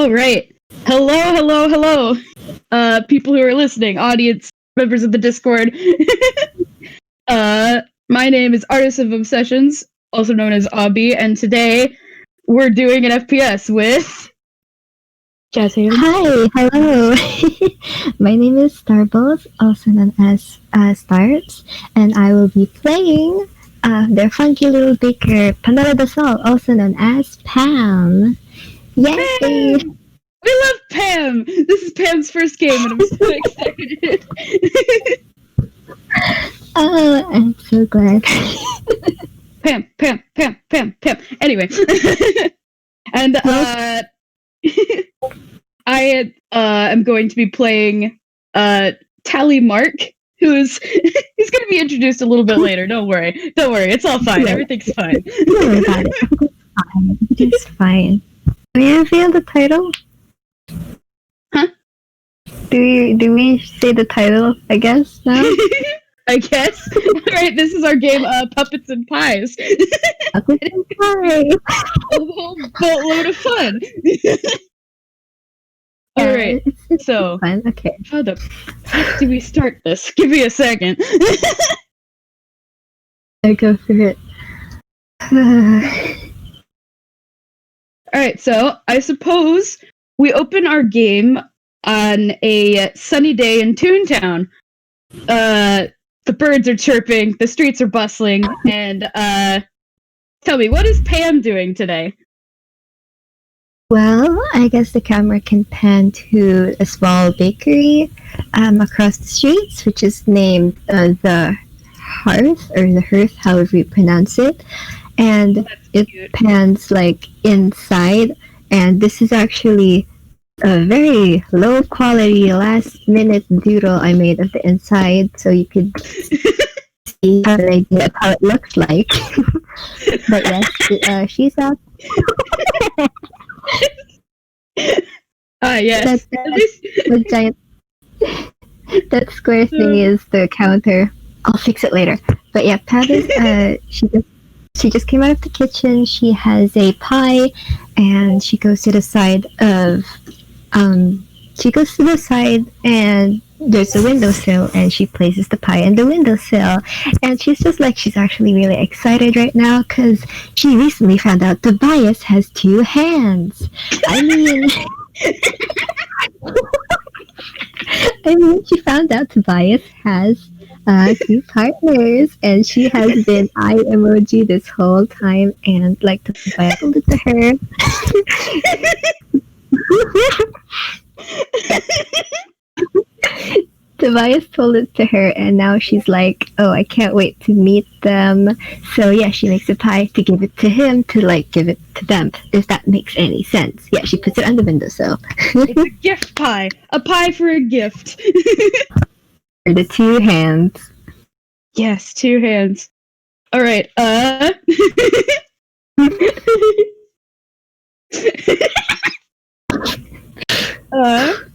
All right. Hello, hello, hello. People who are listening, audience, members of the Discord. My name is Artist of Obsessions, also known as Obby, and today we're doing an FPS with Jazzy. Hi, hello. My name is Starbles, also known as Stars, and I will be playing their funky little baker, Pamela Dasal, also known as Pam. Yay! Pam! We love Pam! This is Pam's first game, and I'm so excited. Oh, I'm so glad. Pam. Anyway. And, I am going to be playing Tally Mark, who's he's going to be introduced a little bit later. Don't worry, it's all fine. Yeah. Everything's fine. Don't worry about it. It's fine. Do we reveal the title? Huh? Do we say the title? I guess now. I guess. All right, this is our game, Puppets and Pies. Puppets and Pies. A whole boatload of fun. All right, so fun. Okay. how the fuck do we start this? Give me a second. I go for it. All right, so I suppose we open our game on a sunny day in Toontown. The birds are chirping, the streets are bustling, and tell me, what is Pam doing today? Well, I guess the camera can pan to a small bakery across the streets, which is named the Hearth, or the Hearth, however you pronounce it. And it pans like inside, and this is actually a very low quality last minute doodle I made of the inside, so you could see how it looks like. But yes, she's out. Yes. The giant that square thing is the counter. I'll fix it later. But yeah, Pat is she just came out of the kitchen. She has a pie, and she goes to the side of and there's a windowsill, and she places the pie in the windowsill, and she's actually really excited right now because she recently found out Tobias has 2 hands. I mean she found out Tobias has 2 partners, and she has been eye emoji this whole time, and like Tobias told it to her. Tobias told it to her, and now she's like, oh, I can't wait to meet them. So yeah, she makes a pie to give it to him, to like give it to them, if that makes any sense. Yeah, she puts it on the windowsill. It's a gift pie. A pie for a gift. For the 2 hands. Yes, 2 hands. All right,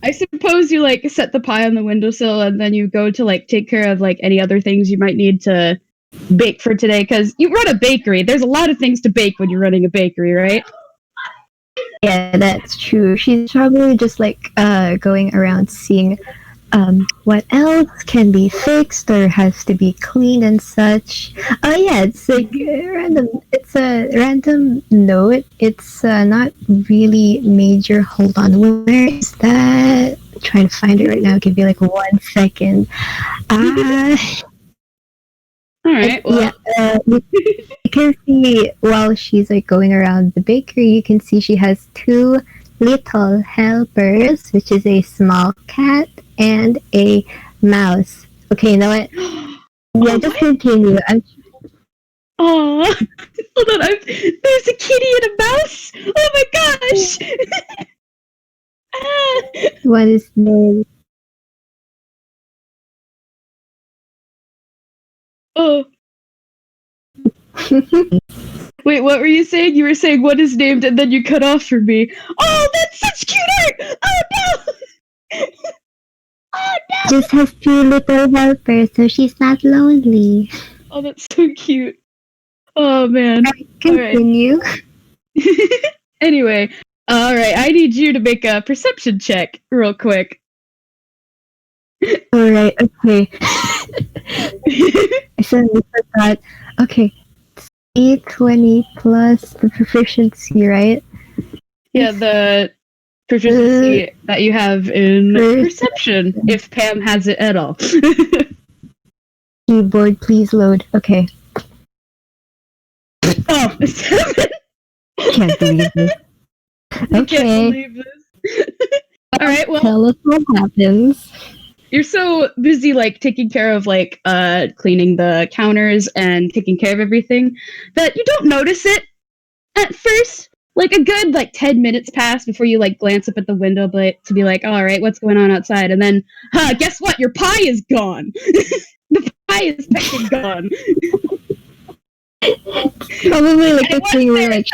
I suppose you like set the pie on the windowsill, and then you go to like take care of like any other things you might need to bake for today, because you run a bakery. There's a lot of things to bake when you're running a bakery, right? Yeah, that's true. She's probably just like going around seeing what else can be fixed or has to be cleaned and such. Oh yeah, it's like random. It's a random note. It's not really major. Hold on, where is that? I'm trying to find it right now. Give you like 1 second. All right. Well. Yeah, you can see while she's like going around the bakery, you can see she has 2 little helpers, which is a small cat and a mouse. Okay, you know what? Yeah, just continue. Oh, hold on. There's a kitty and a mouse. Oh my gosh! What is name? Oh. Wait, what were you saying? You were saying what is named, and then you cut off for me. Oh, that's such cute art! Oh no! Oh no! Just has 2 little helpers, so she's not lonely. Oh, that's so cute. Oh man. Continue. Anyway, All right, I need you to make a perception check real quick. All right. Okay. I suddenly forgot. Okay. 820 plus the proficiency, right? Yeah, the proficiency that you have in perception, if Pam has it at all. Keyboard, please load. Okay. Oh, 7. Can't believe this. I can't Okay. believe this. All right, well, Tell us what happens. you're so busy like taking care of like cleaning the counters and taking care of everything that you don't notice it at first. Like a good like 10 minutes pass before you like glance up at the window but to be like, all right, what's going on outside? And then, guess what? Your pie is gone. The pie is fucking gone. Probably like And the thing where like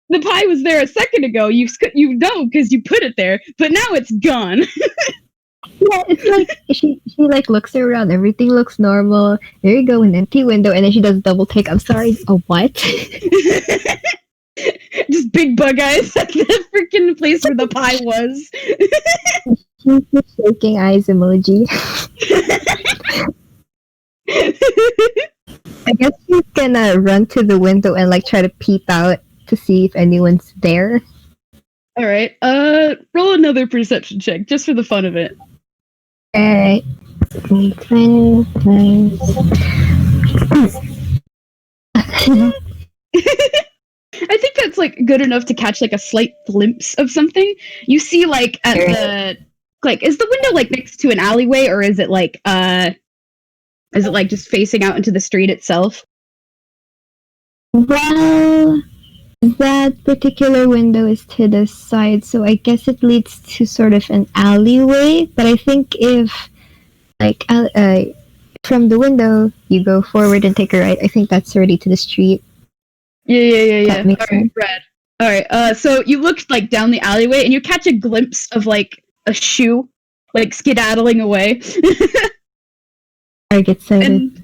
the pie was there a second ago. You know because you put it there, but now it's gone. yeah, it's like she like looks around, everything looks normal. There you go, an empty window, and then she does double take. I'm sorry, a what? Just big bug eyes at the freaking place where the pie was. She's just shaking eyes emoji. I guess she's gonna run to the window and like try to peep out to see if anyone's there. All right. Roll another perception check just for the fun of it. Alright. 20 I think that's like good enough to catch like a slight glimpse of something. You see like at the like is the window like next to an alleyway or is it like just facing out into the street itself? Well, that particular window is to the side, so I guess it leads to sort of an alleyway. But I think if, like, from the window you go forward and take a right, I think that's already to the street. Yeah. That makes sense. Brad. All right. So you look like down the alleyway and you catch a glimpse of like a shoe, like skedaddling away. I get excited.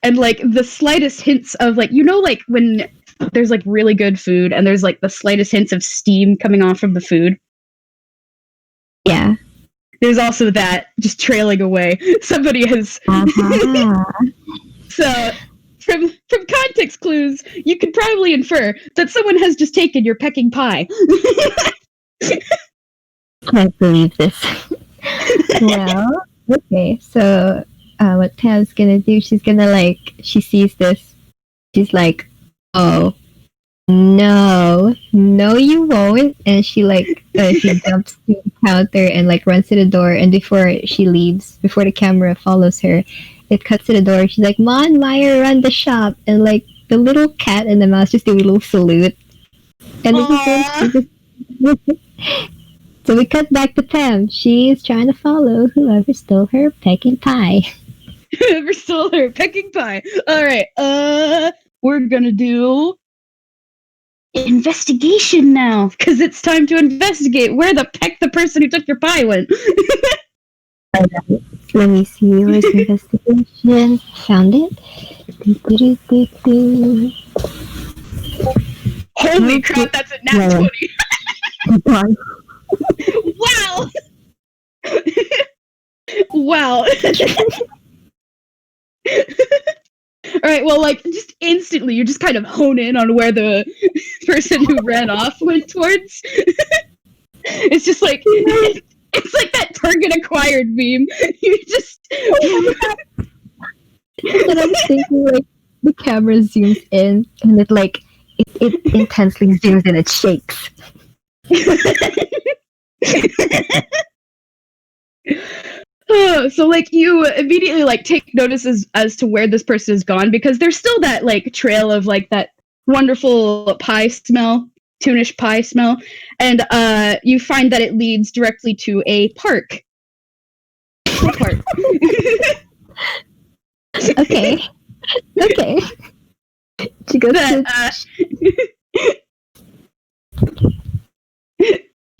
And like the slightest hints of like like when there's like really good food and there's like the slightest hints of steam coming off from the food. Yeah. There's also that just trailing away. Somebody has. So from context clues, you could probably infer that someone has just taken your pecking pie. Can't believe this. Well, okay, so what Pam's gonna do, she's gonna like, she sees this, she's like, oh, no, you won't, and she like, she jumps to the counter and like runs to the door, and before she leaves, before the camera follows her, it cuts to the door, she's like, Mon Meyer, run the shop, and like, the little cat and the mouse just do a little salute, and so we cut back to Pam. She's trying to follow whoever stole her pecking pie. Whoever stole her pecking pie. All right. We're gonna do investigation now because it's time to investigate where the person who took your pie went. Right. Let me see. Where's investigation? Found it. Holy crap! That's a nat 20. Wow! Wow. Alright, well, like, just instantly, you just kind of hone in on where the person who ran off went towards. It's just like, it's like that Target acquired meme. You just... And I'm thinking, like, the camera zooms in, and it, like, it intensely zooms and it shakes. So like you immediately like take notice as to where this person is gone because there's still that like trail of like that wonderful pie smell, Toonish pie smell, and you find that it leads directly to a park. Okay. She goes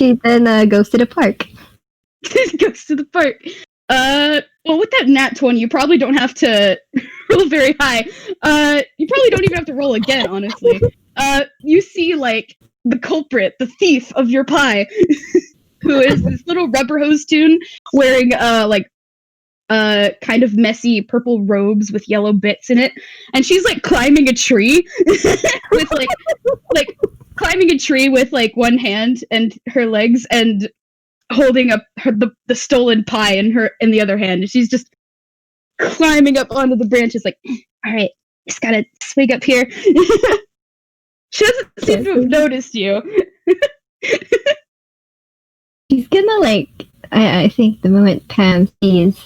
she then goes to the park. Goes to the park. Well, with that nat 20, you probably don't have to roll very high. You probably don't even have to roll again, honestly. You see, like, the culprit, the thief of your pie, who is this little rubber hose Toon wearing kind of messy purple robes with yellow bits in it, and she's like climbing a tree with like climbing a tree with like one hand and her legs and holding up the stolen pie in the other hand, and she's just climbing up onto the branches like, all right, just gotta swing up here. She doesn't seem to have noticed you. She's gonna like, I think the moment Pam sees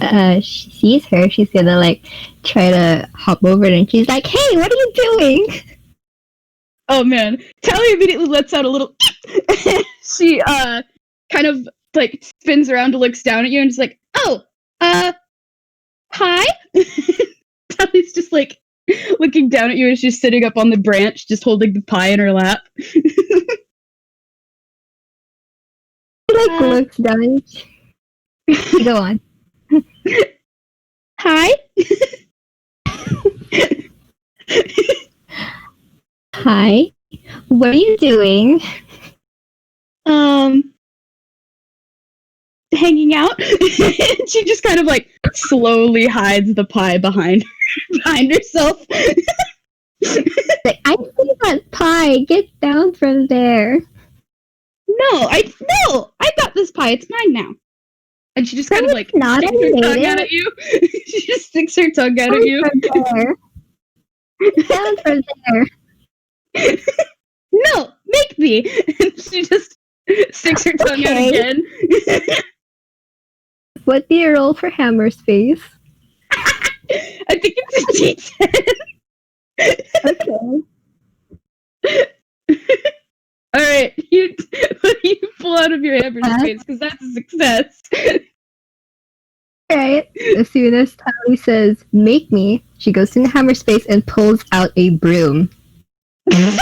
her, she's gonna like try to hop over it, and she's like, "Hey, what are you doing?" Oh man, Tally immediately lets out a little. She kind of like spins around and looks down at you, and is like, "Oh, hi." Tally's just like looking down at you as she's sitting up on the branch, just holding the pie in her lap. She like looks down. Go on. Hi. Hi. What are you doing? Hanging out. She just kind of like slowly hides the pie behind herself. Like, I see that pie. Get down from there. No, I got this pie. It's mine now. And she just kind of like not sticks her tongue out at you. She just sticks her tongue out at you. Down from there. No, make me. And she just sticks her tongue out again. What do you roll for Hammer's face? I think it's a D10. Okay. All right, you pull out of your hammer's face because that's a success. Alright, as soon as Tally says, "Make me," she goes to the Hammer's face and pulls out a broom. Yeah.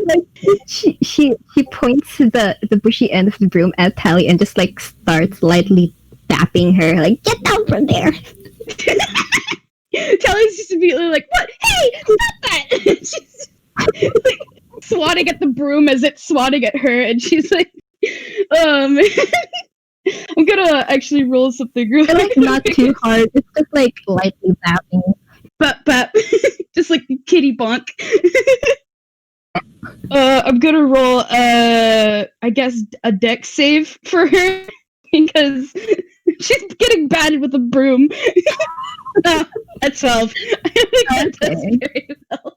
Like, she points to the bushy end of the broom at Tally and just like starts lightly tapping her, like, "Get down from there." Tally's just immediately like, "What? Hey, stop that!" She's like swatting at the broom as it's swatting at her, and she's like, I'm gonna actually roll something really like not too hard. It's just like lightly tapping. Bap. Just like kitty bonk. I'm gonna roll I guess a dex save for her because she's getting batted with a broom. At 12. I think that does very well.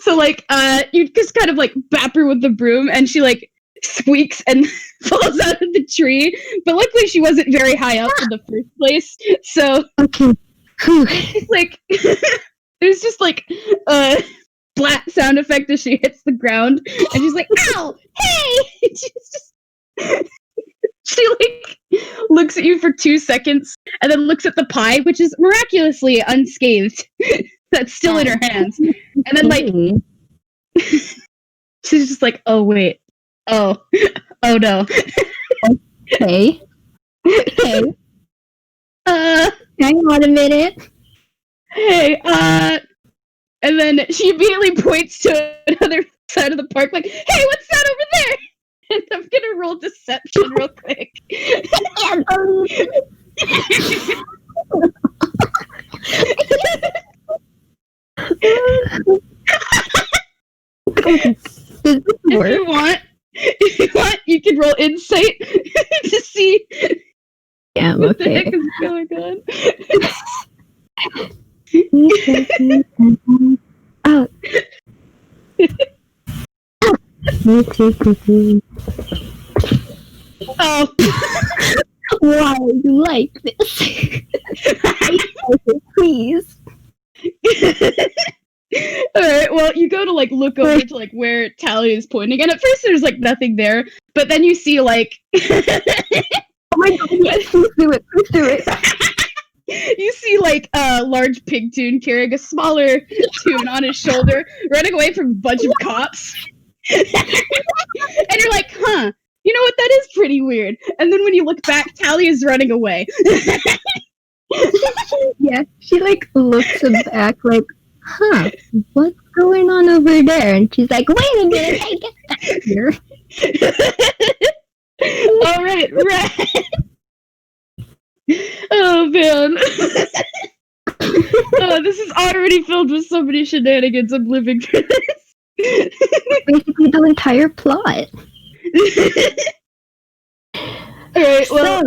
So like you just kind of like bap her with the broom and she like squeaks and falls out of the tree. But luckily she wasn't very high up in the first place. So okay. like there's just like a flat sound effect as she hits the ground and she's like, "Ow! Hey!" She like looks at you for 2 seconds and then looks at the pie, which is miraculously unscathed. That's still in her hands. And then like she's just like, "Oh wait. Oh no." Okay. Hang on a minute. Hey, and then she immediately points to another side of the park, like, "Hey, what's that over there?" And I'm gonna roll deception real quick. Does this work? If you want, you can roll insight to see Yeah, what the heck okay. is going on. Oh. Oh. Why are you like this? Please. Alright, well, you go to like look over to like where Tally is pointing, and at first there's like nothing there, but then you see like Oh my god, yes, please do it, please do it. you see like a large pig Toon carrying a smaller Toon on his shoulder, running away from a bunch of cops. And you're like, huh, you know what, that is pretty weird. And then when you look back, Tally is running away. Yeah, she like looks back like, huh, what's going on over there? And she's like, wait a minute, I get back here. All right. Oh man. Oh, this is already filled with so many shenanigans. I'm living for this. Basically the entire plot. Alright, well.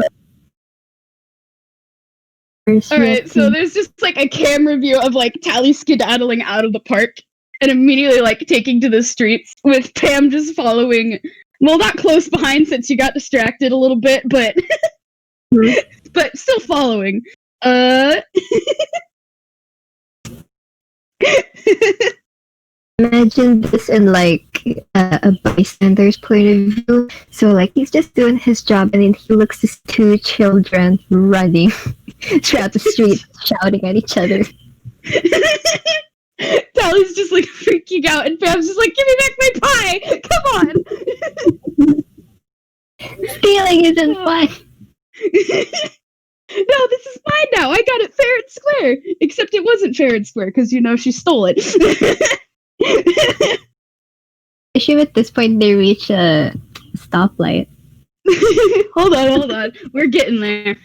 Alright, so there's just like a camera view of like Tally skedaddling out of the park and immediately like taking to the streets with Pam just following. Well, not close behind since you got distracted a little bit, but but still following. Imagine this in like a bystander's point of view. So like he's just doing his job, and then he looks at two children running throughout the street, shouting at each other. Tally's just like freaking out, and Pam's just like, "Give me back my pie! Come on!" Stealing isn't fun. No, this is mine now. I got it fair and square. Except it wasn't fair and square because she stole it. I assume at this point they reach a stoplight. Hold on. We're getting there.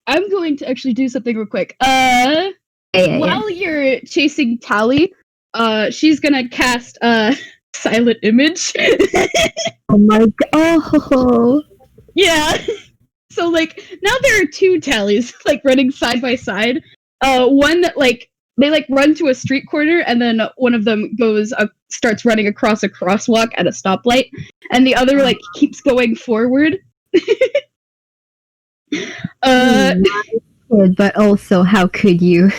I'm going to actually do something real quick. While you're chasing Tally, she's gonna cast silent image. Oh my god! Oh. Yeah. So like now there are two Tallies like running side by side. One that like they like run to a street corner, and then one of them starts running across a crosswalk at a stoplight, and the other like keeps going forward. But also, how could you?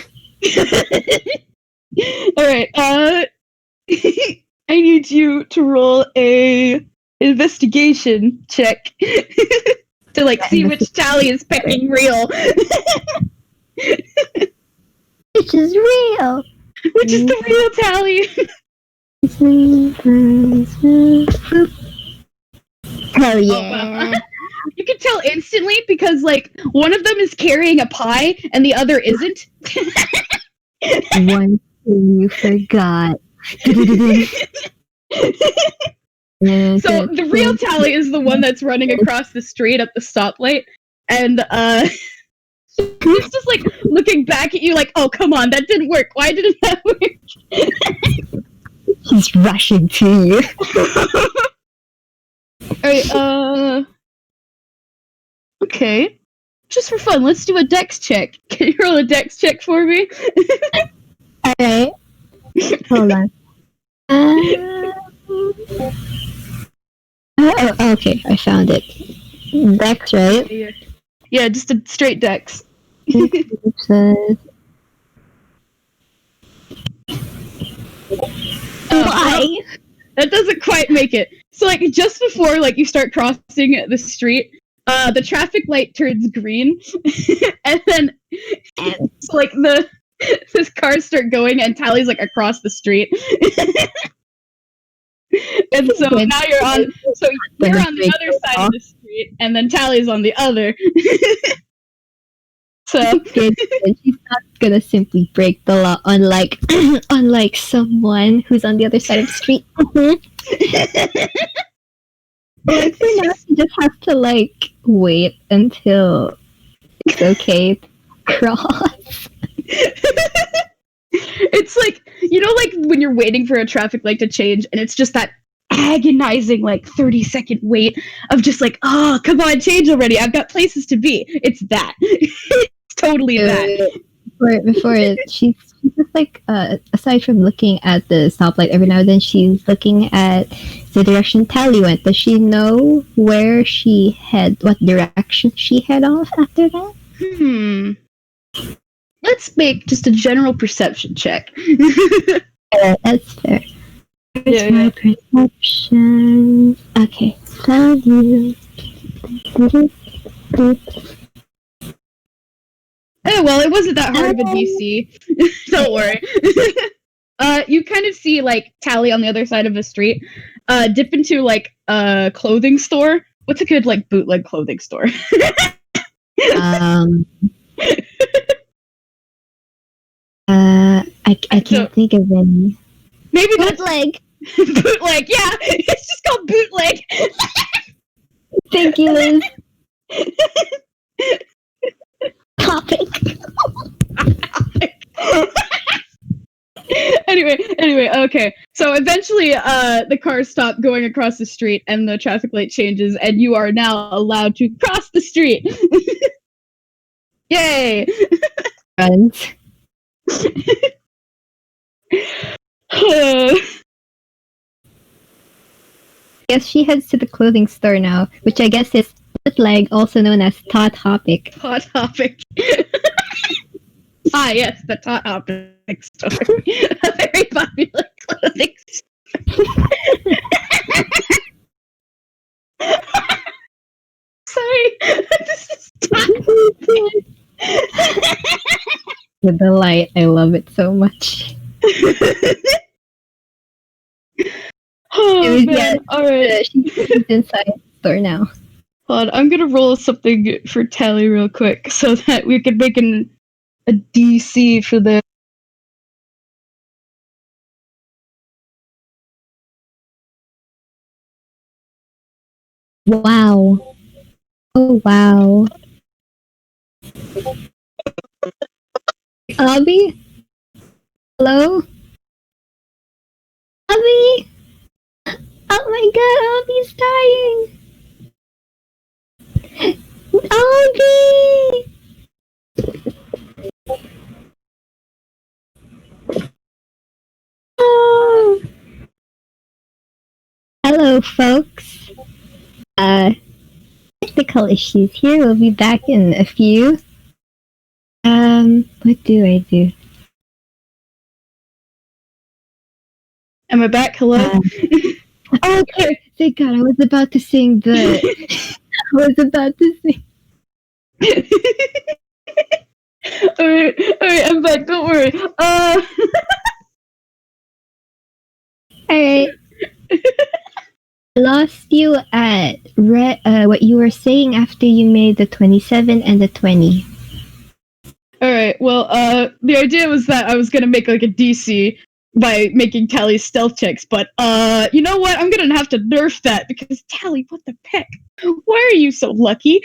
All right. I need you to roll a investigation check to like see which Tally is picking real. Which is real? Which is the real Tally? Hell yeah. Oh, you can tell instantly because like one of them is carrying a pie and the other isn't. One thing you forgot. So the real Tally is the one that's running across the street at the stoplight, and he's just like looking back at you like, oh come on, that didn't work. Why didn't that work? He's rushing to you. Alright, okay. Just for fun, let's do a dex check. Can you roll a dex check for me? Alright. Hold on. Oh, okay, I found it. Dex, right? Yeah, just a straight dex. Why? That doesn't quite make it. So, like, just before, like, you start crossing the street, the traffic light turns green, and then, so, like, the cars start going, and Tally's, like, across the street. And so now you're on the other side of the street, and then Tally's on the other. So she's not gonna simply break the law, unlike someone who's on the other side of the street. Like for now, she just has to like wait until it's okay to cross. It's like, like when you're waiting for a traffic light to change, and it's just that agonizing, like 30-second wait of just like, oh, come on, change already. I've got places to be. It's that. It's totally that. Before she's just like, aside from looking at the stoplight every now and then, she's looking at the direction Tally went. Does she know what direction she head off after that? Let's make just a general perception check. That's fair. Yeah, my perception. Okay, found you. Oh, well, it wasn't that hard of a DC. Don't worry. You kind of see, like, Tally on the other side of the street, dip into like a clothing store. What's a good like bootleg clothing store? I can't think of any. Maybe that's Bootleg. bootleg. Yeah, it's just called bootleg. Thank you, Liz. Topic. Anyway, okay. So eventually, the cars stop going across the street, and the traffic light changes, and you are now allowed to cross the street. Yay! Friends. Guess she heads to the clothing store now, which I guess is bootleg, also known as Hot Topic. Hot Topic. Ah, yes, the Hot Topic store. A very popular clothing store. Sorry. This is The delight. I love it so much. Oh, man. Alright. She's inside the store now. Hold on, I'm gonna roll something for Tally real quick so that we can make a DC for this. Wow. Oh, wow. Abby? Hello? Abby? Oh my god, Abby's dying! Abby! Oh. Hello, folks. Technical issues here. We'll be back in a few. What do I do? Am I back? Hello? Okay, thank God. I was about to sing the. Alright, I'm back. Don't worry. Alright. I lost you at what you were saying after you made the 27 and the 20. Alright, well, the idea was that I was gonna make like a DC by making Tally stealth checks, but you know what? I'm gonna have to nerf that because Tally, what the heck? Why are you so lucky?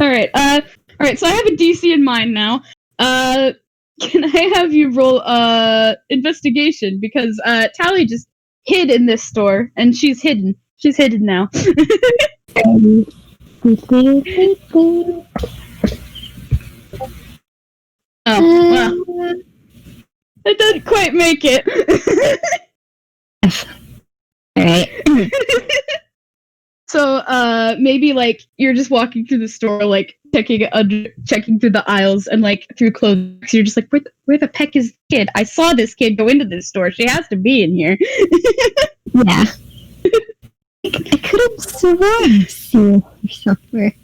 Alright, so I have a DC in mind now. Can I have you roll investigation? Because Tally just hid in this store and she's hidden. She's hidden now. Oh, well. I didn't quite make it. Alright. So, maybe like you're just walking through the store, like checking through the aisles and like through clothes. So you're just like, where the heck is the kid? I saw this kid go into this store. She has to be in here. Yeah. I could have sworn seen her somewhere.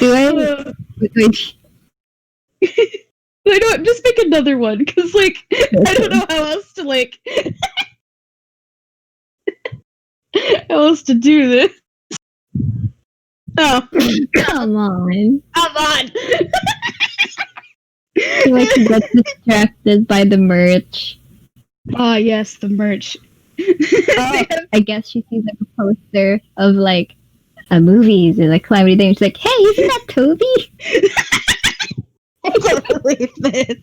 Do I? I don't just make another one because like I don't know how else to like how else to do this. Oh, Come on. come on! Like to get distracted by the merch. Ah, yes, the merch. I guess she sees like a poster of like movies and like Calamity Day. And she's like, "Hey, isn't that Toby?" I can't believe this.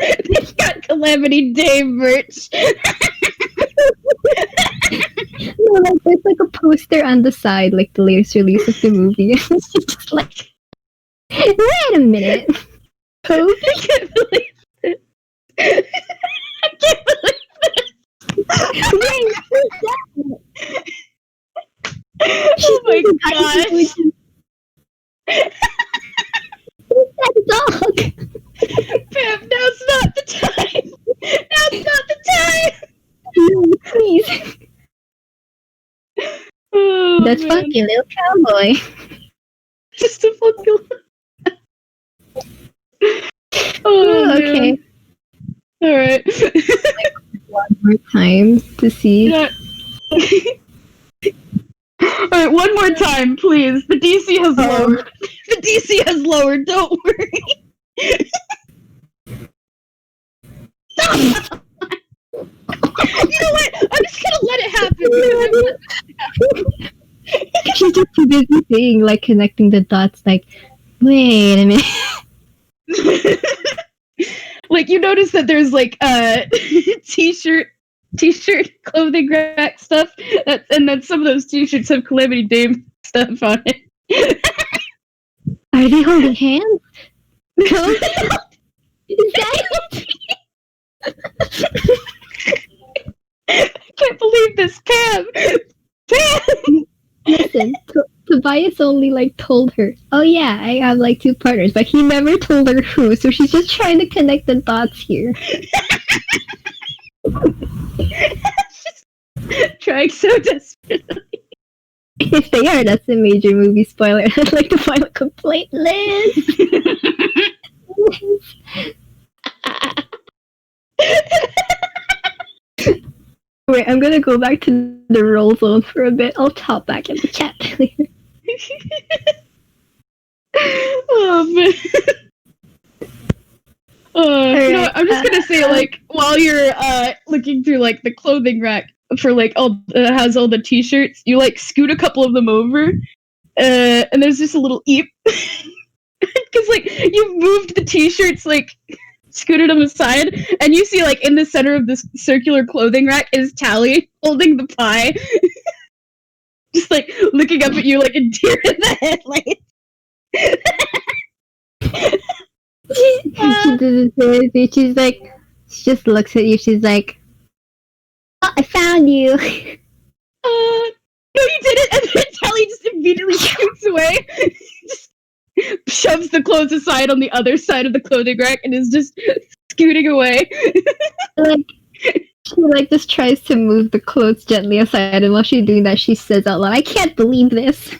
They've got Calamity Day merch. No, like there's like a poster on the side, like the latest release of the movie. It's just like, wait a minute, Toby. I can't believe this. I can't believe Wait, who's that? Oh my gosh. Who's that dog? Pam, now's not the time. Now's not the time. No, please. Oh, That's man. funky little cowboy. Just a fucking. Oh, Okay. All right. One more time to see. Yeah. All right, one more time, please. The DC has lowered. The DC has lowered. Don't worry. Stop! You know what? I'm just gonna let it happen. She's just too busy saying, like, connecting the dots, like, wait a minute. Like, you notice that there's like t-shirt clothing rack stuff, and then some of those t-shirts have Calamity Dame stuff on it. Are they holding hands? No? Is that I can't believe this, Pam. Listen, Tobias only, like, told her, oh yeah, I have, like, 2 partners, but he never told her who, so she's just trying to connect the dots here. Trying so desperately. If they are, that's a major movie spoiler. I'd like to file a complaint, Liz. Wait, I'm gonna go back to the roll zone for a bit. I'll top back in the chat later. Oh man. You know what, I'm just gonna say, like, while you're looking through like the clothing rack for like all has all the t-shirts, you like scoot a couple of them over, and there's just a little eep because like you've moved the t-shirts, like scooted them aside, and you see like in the center of this circular clothing rack is Tally holding the pie, just like looking up at you like a deer in the headlights. She doesn't say anything. She's like, she just looks at you. She's like, oh, I found you. No, you didn't. And then Tally just immediately scoots away, just shoves the clothes aside on the other side of the clothing rack, and is just scooting away. Like, she like just tries to move the clothes gently aside, and while she's doing that, she says out loud, "I can't believe this."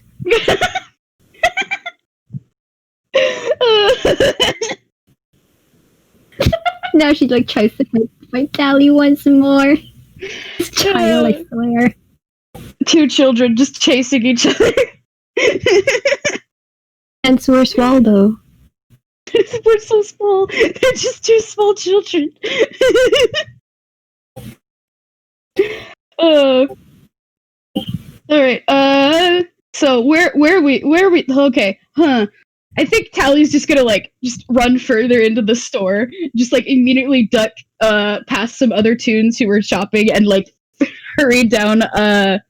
Now she like tries to fight Tally once more. This child, I swear. 2 children just chasing each other. And so where's Waldo? We're so small. They're just 2 small children. All right. So where are we? Okay. I think Tally's just gonna like just run further into the store, just like immediately duck past some other tunes who were shopping, and like hurry down a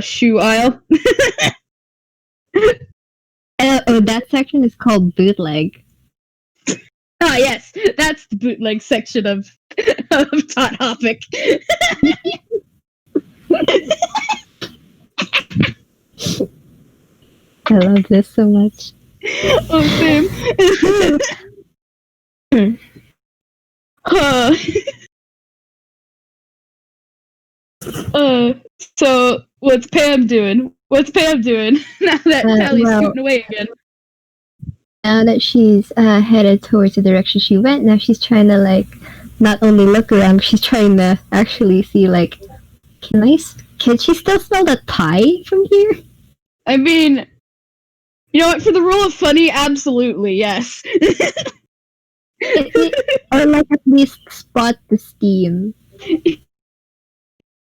shoe aisle. That section is called bootleg. Ah, yes, that's the bootleg section of Tot Topic. I love this so much. Oh, same. So what's Pam doing? What's Pam doing now that Tally's scooting away again? Now that she's headed towards the direction she went, now she's trying to like not only look around, but she's trying to actually see like, can she still smell the pie from here? I mean, you know what? For the rule of funny, absolutely yes. Or like at least spot the steam. Do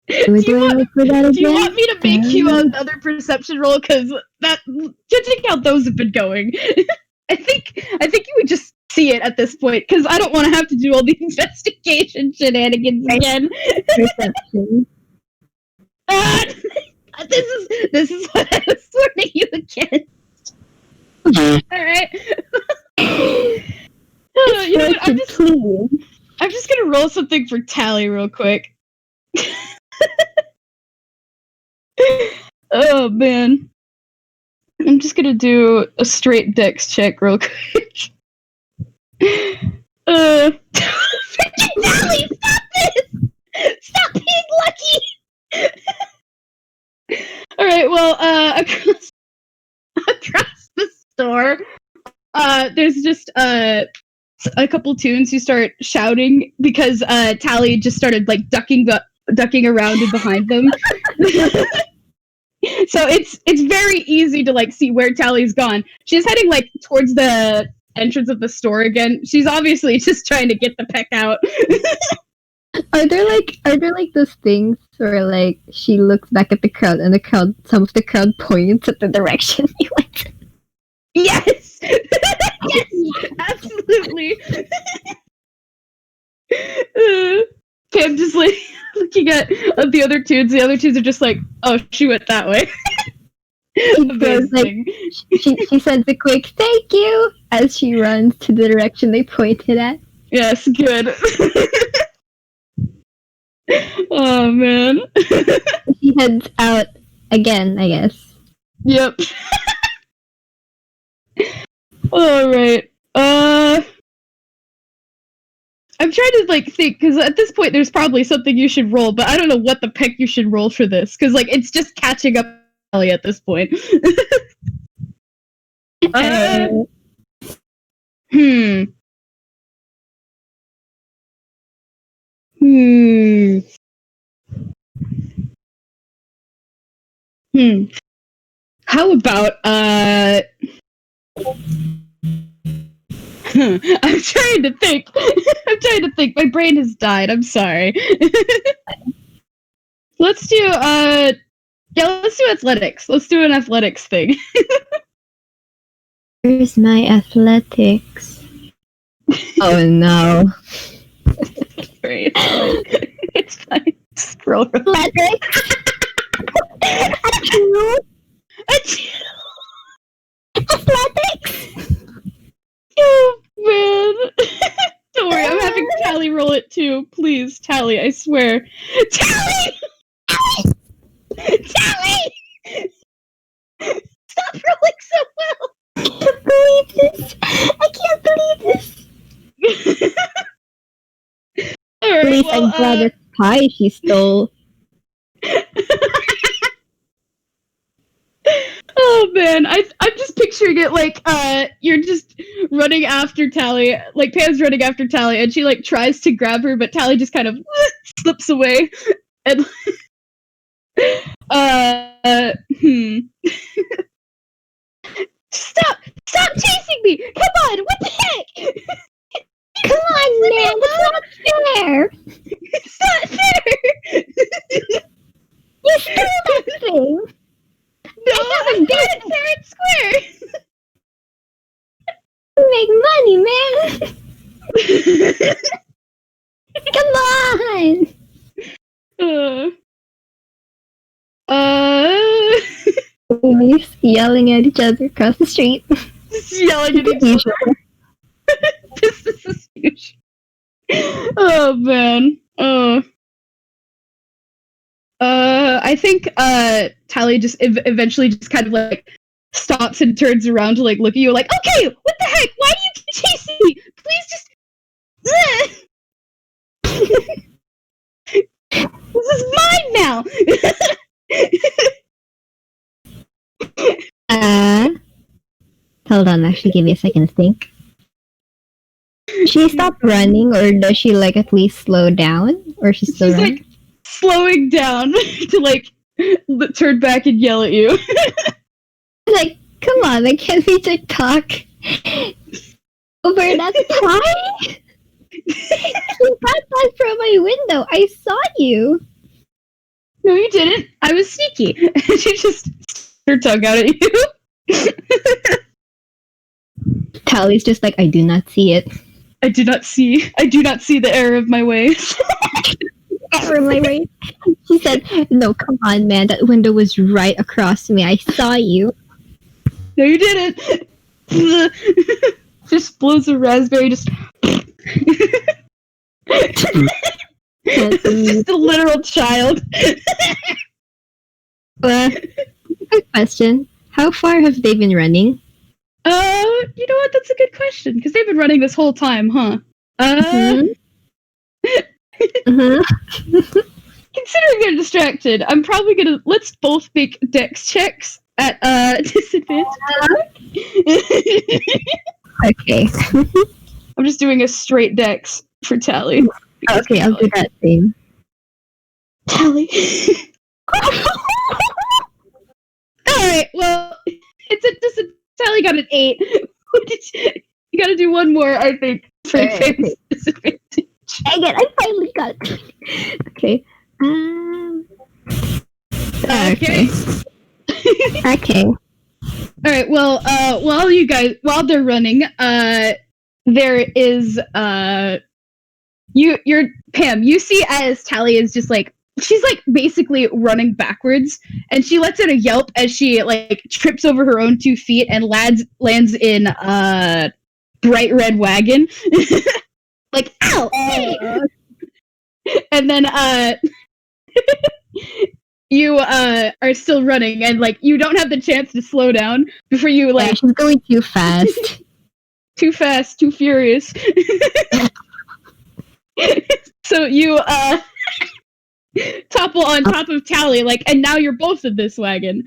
you want me to make you another perception roll? Because that, judging how those have been going, I think you would just see it at this point. Because I don't want to have to do all the investigation shenanigans again. Perception. This is what I was warning you against. All right. You know what? I'm just gonna roll something for Tally real quick. Oh man, I'm just gonna do a straight dex check real quick. Freaking Tally, stop this! Stop being lucky. All right, well, across the store, there's just a couple tunes who start shouting because Tally just started like ducking around and behind them. So it's very easy to like see where Tally's gone. She's heading like towards the entrance of the store again. She's obviously just trying to get the peck out. Are there like those things where like she looks back at the crowd and some of the crowd points at the direction you went? Yes! Yes! Absolutely! Pam just like looking at the other tunes. The other tunes are just like, oh, she went that way. Like, she sends a quick thank you as she runs to the direction they pointed at. Yes, good. Oh man. She heads out again, I guess. Yep. Alright. I'm trying to like think, because at this point there's probably something you should roll, but I don't know what the pick you should roll for this, because like it's just catching up at this point. Hmm. How about I'm trying to think. My brain has died. I'm sorry. Let's do athletics. Let's do an athletics thing. Where's my athletics? Oh no. Sorry, it's fine. Scroll. Athletics. Athletics. Oh man. Don't worry, I'm having Tally roll it too. Please, Tally, I swear. Tally! Tally! Stop rolling so well! I can't believe this! I can't believe this! Alright, At least I'm glad it's pie she stole. Oh man, I'm just picturing it like you're just running after Tally, like Pam's running after Tally, and she like tries to grab her, but Tally just kind of slips away, and Stop chasing me! Come on, what the heck? Come on, man, it's not fair! It's not fair! You stole that thing! No, I'm fair and square! You make money, man! Come on! We're just yelling at each other across the street. Just yelling at each other. Business as usual. Oh man. I think Tally just eventually just kind of like stops and turns around to like look at you like, okay, what the heck? Why do you keep chasing me? Please just This is mine now. Hold on, actually give me a second to think. She stopped running, or does she like at least slow down? Or she's still running? Like slowing down to like turn back and yell at you. Like, come on, like, can we just talk over that pie? You got that from my window. I saw you. No, you didn't. I was sneaky. She just her tongue out at you. Tally's just like, I do not see it. I do not see the error of my ways. Error of my ways. She said, no, come on, man. That window was right across me. I saw you. No, you didn't. Just blows a raspberry. Just. It's just a literal child. Good question. How far have they been running? You know what? That's a good question, because they've been running this whole time, huh? Considering they're distracted, I'm probably gonna let's both make dex checks at disadvantage. Okay. I'm just doing a straight dex for Tally. Okay, I'll do that same. Tally. Alright, well, Tally got an 8. You gotta do one more, I think, for Pam's disadvantage. Dang it, I finally got it. Okay. Okay. Okay. Alright, well, while they're running, there is, you're Pam, you see as Tally is just like, she's like basically running backwards, and she lets out a yelp as she like trips over her own 2 feet and lands in a bright red wagon. Like, ow! Hey! And then you are still running, and like you don't have the chance to slow down before you like. She's going too fast. Too fast, too furious. So you topple on top of Tally, like, and now you're both in this wagon.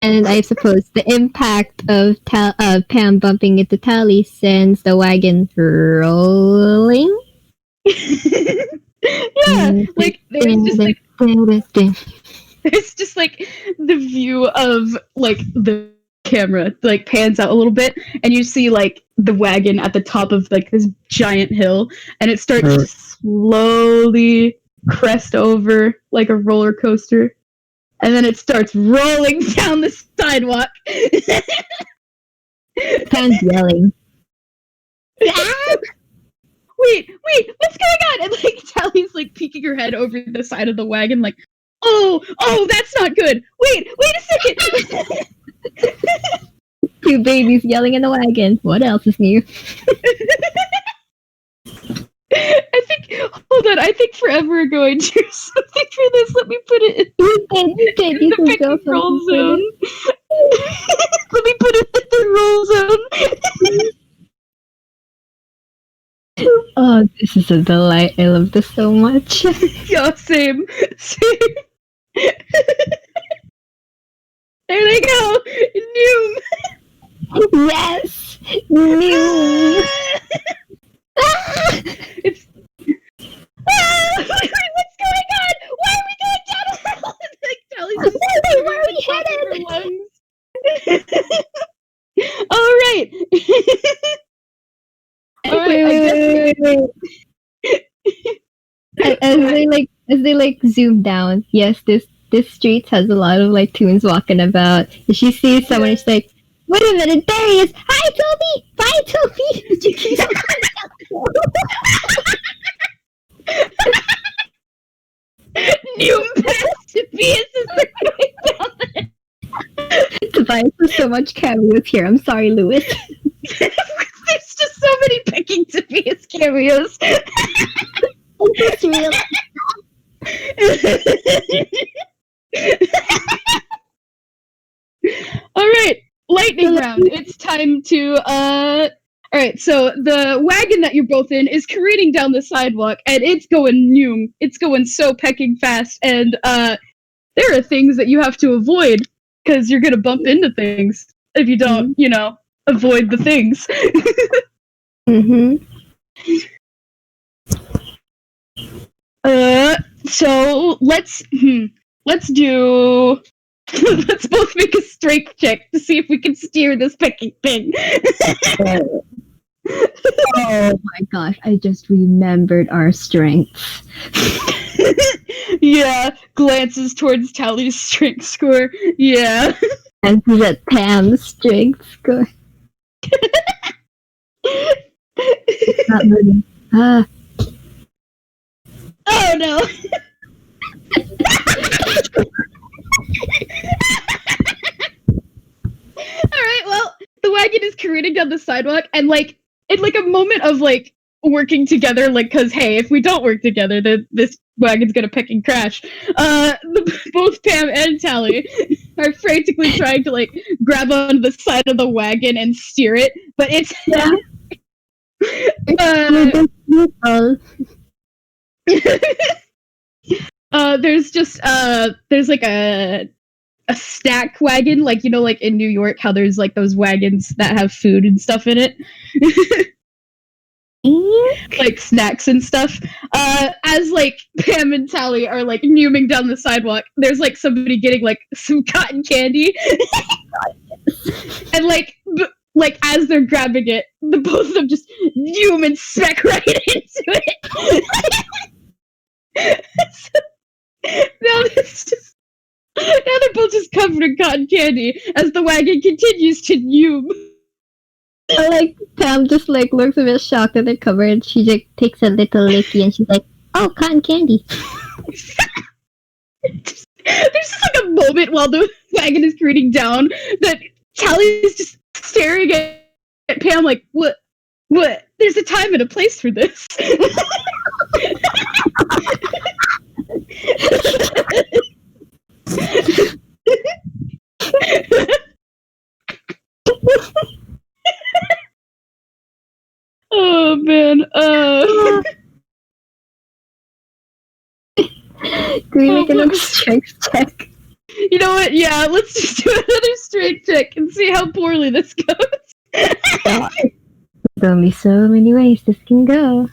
And I suppose the impact of Pam bumping into Tally sends the wagon rolling. Yeah, like there's just like the view of like the camera like pans out a little bit, and you see like the wagon at the top of like this giant hill, and it starts to slowly crest over like a roller coaster, and then it starts rolling down the sidewalk. Pam's yelling. Wait, what's going on? And like Tally's like peeking her head over the side of the wagon, like, oh, that's not good. Wait a second. 2 babies yelling in the wagon. What else is new? I think forever going to do something for this. Let me put it in You did. You the can go roll zone. Let me put it in the roll zone. Oh, this is a delight. I love this so much. Yeah, same. There they go. Noom. Yes. Noom. It's. What's going on? Why are we going down a hill? Like Tally's just where are we headed? All right. Wait. As they zoom down, yes, this street has a lot of like toons walking about. If she sees someone, she's like, "Wait a minute, there he is! Hi, Toby! Bye, Toby!" She keeps New masterpiece is going down there. Tobias has so much cameos here. I'm sorry, Lewis. There's just so many picking Tobias cameos. It's real. Alright, lightning round. It's time to Alright, so the wagon that you're both in is careening down the sidewalk, and it's going noom. It's going so pecking fast, and there are things that you have to avoid, because you're gonna bump into things if you don't, avoid the things. Mm-hmm. So let's do. Let's both make a strength check to see if we can steer this pecking thing. Oh my gosh! I just remembered our strengths. Yeah, glances towards Tally's strength score. Yeah. And that Pam's strength score. It's not moving. Oh no! Alright, well, the wagon is careening down the sidewalk, and like, in like a moment of like working together, like, cause hey, if we don't work together, then this wagon's gonna pick and crash. Both Pam and Tally are frantically trying to like grab onto the side of the wagon and steer it, but it's there's like a stack wagon, like like in New York how there's like those wagons that have food and stuff in it. like snacks and stuff. As like Pam and Tally are like numing down the sidewalk, there's like somebody getting like some cotton candy, and like as they're grabbing it, the both of them just zoom and smack right into it. So, now it's just now they're both just covered in cotton candy as the wagon continues to zoom. Like Pam just like looks a bit shocked that they're covered. And she just takes a little licky and she's like, "Oh, cotton candy." There's just like a moment while the wagon is careening down that Tally's just staring at Pam like, what? There's a time and a place for this. Oh man. Do we make another strength check? You know what? Yeah, let's just do another strength check and see how poorly this goes. There's only so many ways this can go.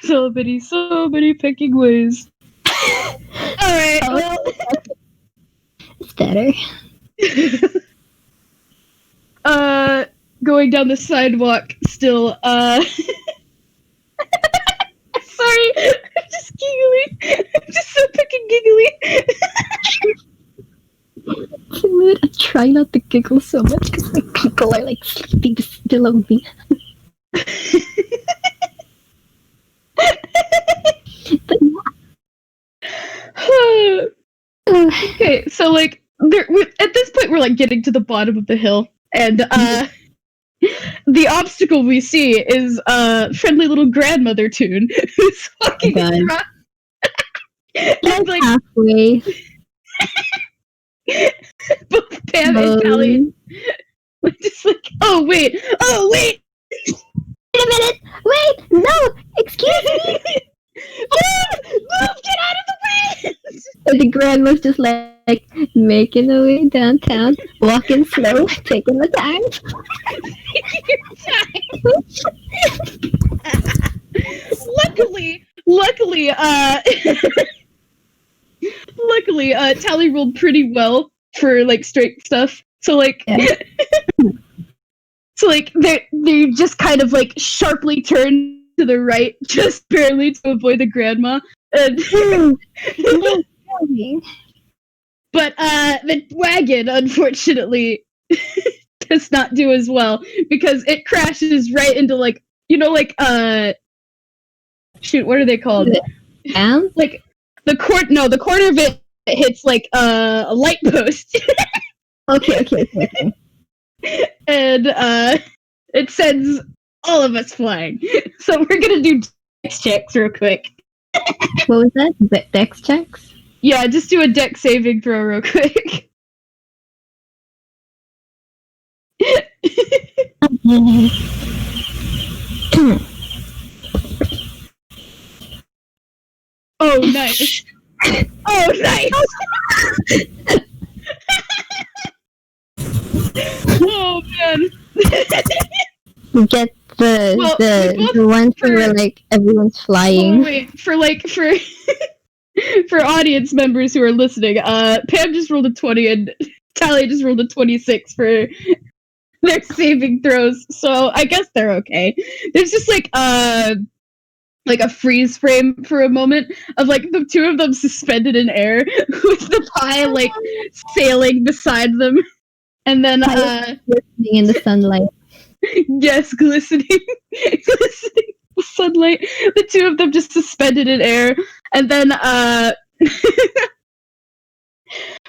So many picking ways. Alright, well. It's better. Going down the sidewalk still, sorry, I'm just giggling. I'm just so fucking giggly. I try not to giggle so much because like people are like sleeping below me. But yeah. Okay, so like at this point we're like getting to the bottom of the hill, and the obstacle we see is friendly little grandmother Toon who's walking across. And, like halfway. Both Pam and Tally were just like, oh wait, wait a minute, wait, no, excuse me. Move, get out of the way. And the grandma's just like making her way downtown, walking slow, taking the time. Luckily, Tally rolled pretty well for like straight stuff. So like, they just kind of like sharply turn to the right, just barely to avoid the grandma. And but the wagon, unfortunately, does not do as well because it crashes right into like, you know, like shoot, what are they called? Like the corner of it hits like a light post. Okay. And it sends all of us flying. So we're gonna do dex checks real quick. What was that? Dex checks? Yeah, just do a dex saving throw real quick. Oh, nice. Oh, nice. Oh, man. We get the ones where like everyone's flying. Oh, wait, for audience members who are listening, Pam just rolled a 20 and Tally just rolled a 26 for their saving throws, so I guess they're okay. There's just like a freeze frame for a moment of like the two of them suspended in air with the pie like sailing beside them, and then glistening in the sunlight. Yes, glistening in the sunlight. The two of them just suspended in air, and then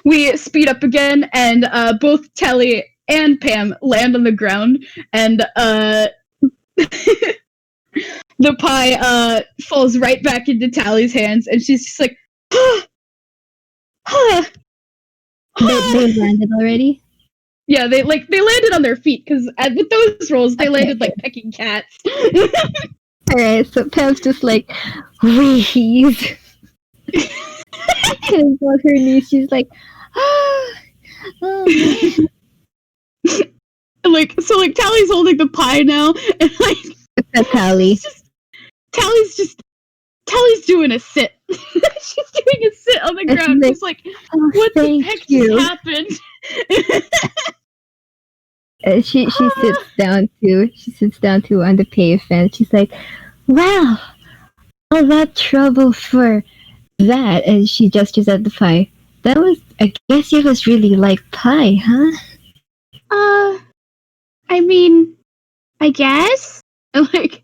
we speed up again, and both Tally and Pam land on the ground, and the pie falls right back into Tally's hands, and she's just like, They landed already? Yeah, they landed on their feet, because with those rolls, they landed like pecking cats. Alright, so Pam's just like, wheeze. And on her knees, she's like, oh man. Like, so like Tally's holding the pie now, and like Tally. She's just Tally's doing a sit. She's doing a sit on the ground. She's like, what the heck just happened? She sits down too. She sits down too on the pavement. She's like, wow, all that trouble for that. And she gestures at the pie. That was, I guess you was really like pie, huh? I mean, I guess. And like,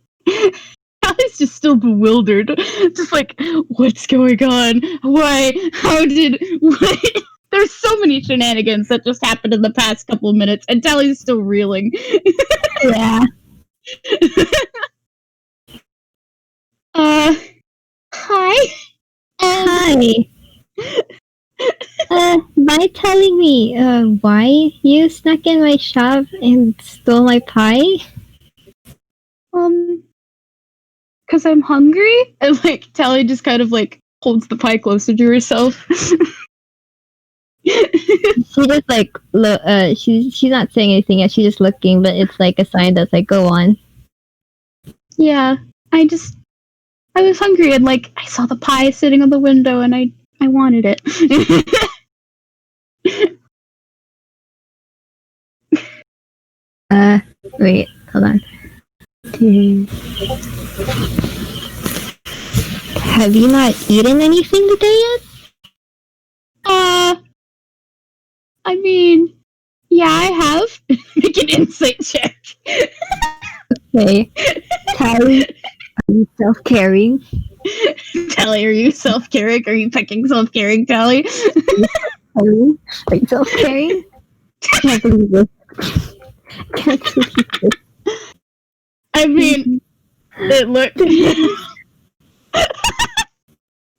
Allie's just still bewildered. Just like, what's going on? Why? How did? What? There's so many shenanigans that just happened in the past couple of minutes, and Tally's still reeling. Yeah. Hi. Hi. By telling me, why you snuck in my shop and stole my pie? Cause I'm hungry, and like Tally just kind of like holds the pie closer to herself. She just like she's not saying anything yet. She's just looking, but it's like a sign that's like, go on. Yeah, I was hungry, and like I saw the pie sitting on the window, and I wanted it. Wait, hold on. Have you not eaten anything today yet? I mean, yeah, I have. Make an insight check. Okay. Tally, are you self-caring? Tally, are you self-caring? Are you picking self-caring, Tally? Tally, are you self-caring? Can't believe this. Can't believe this. I mean, it looked... I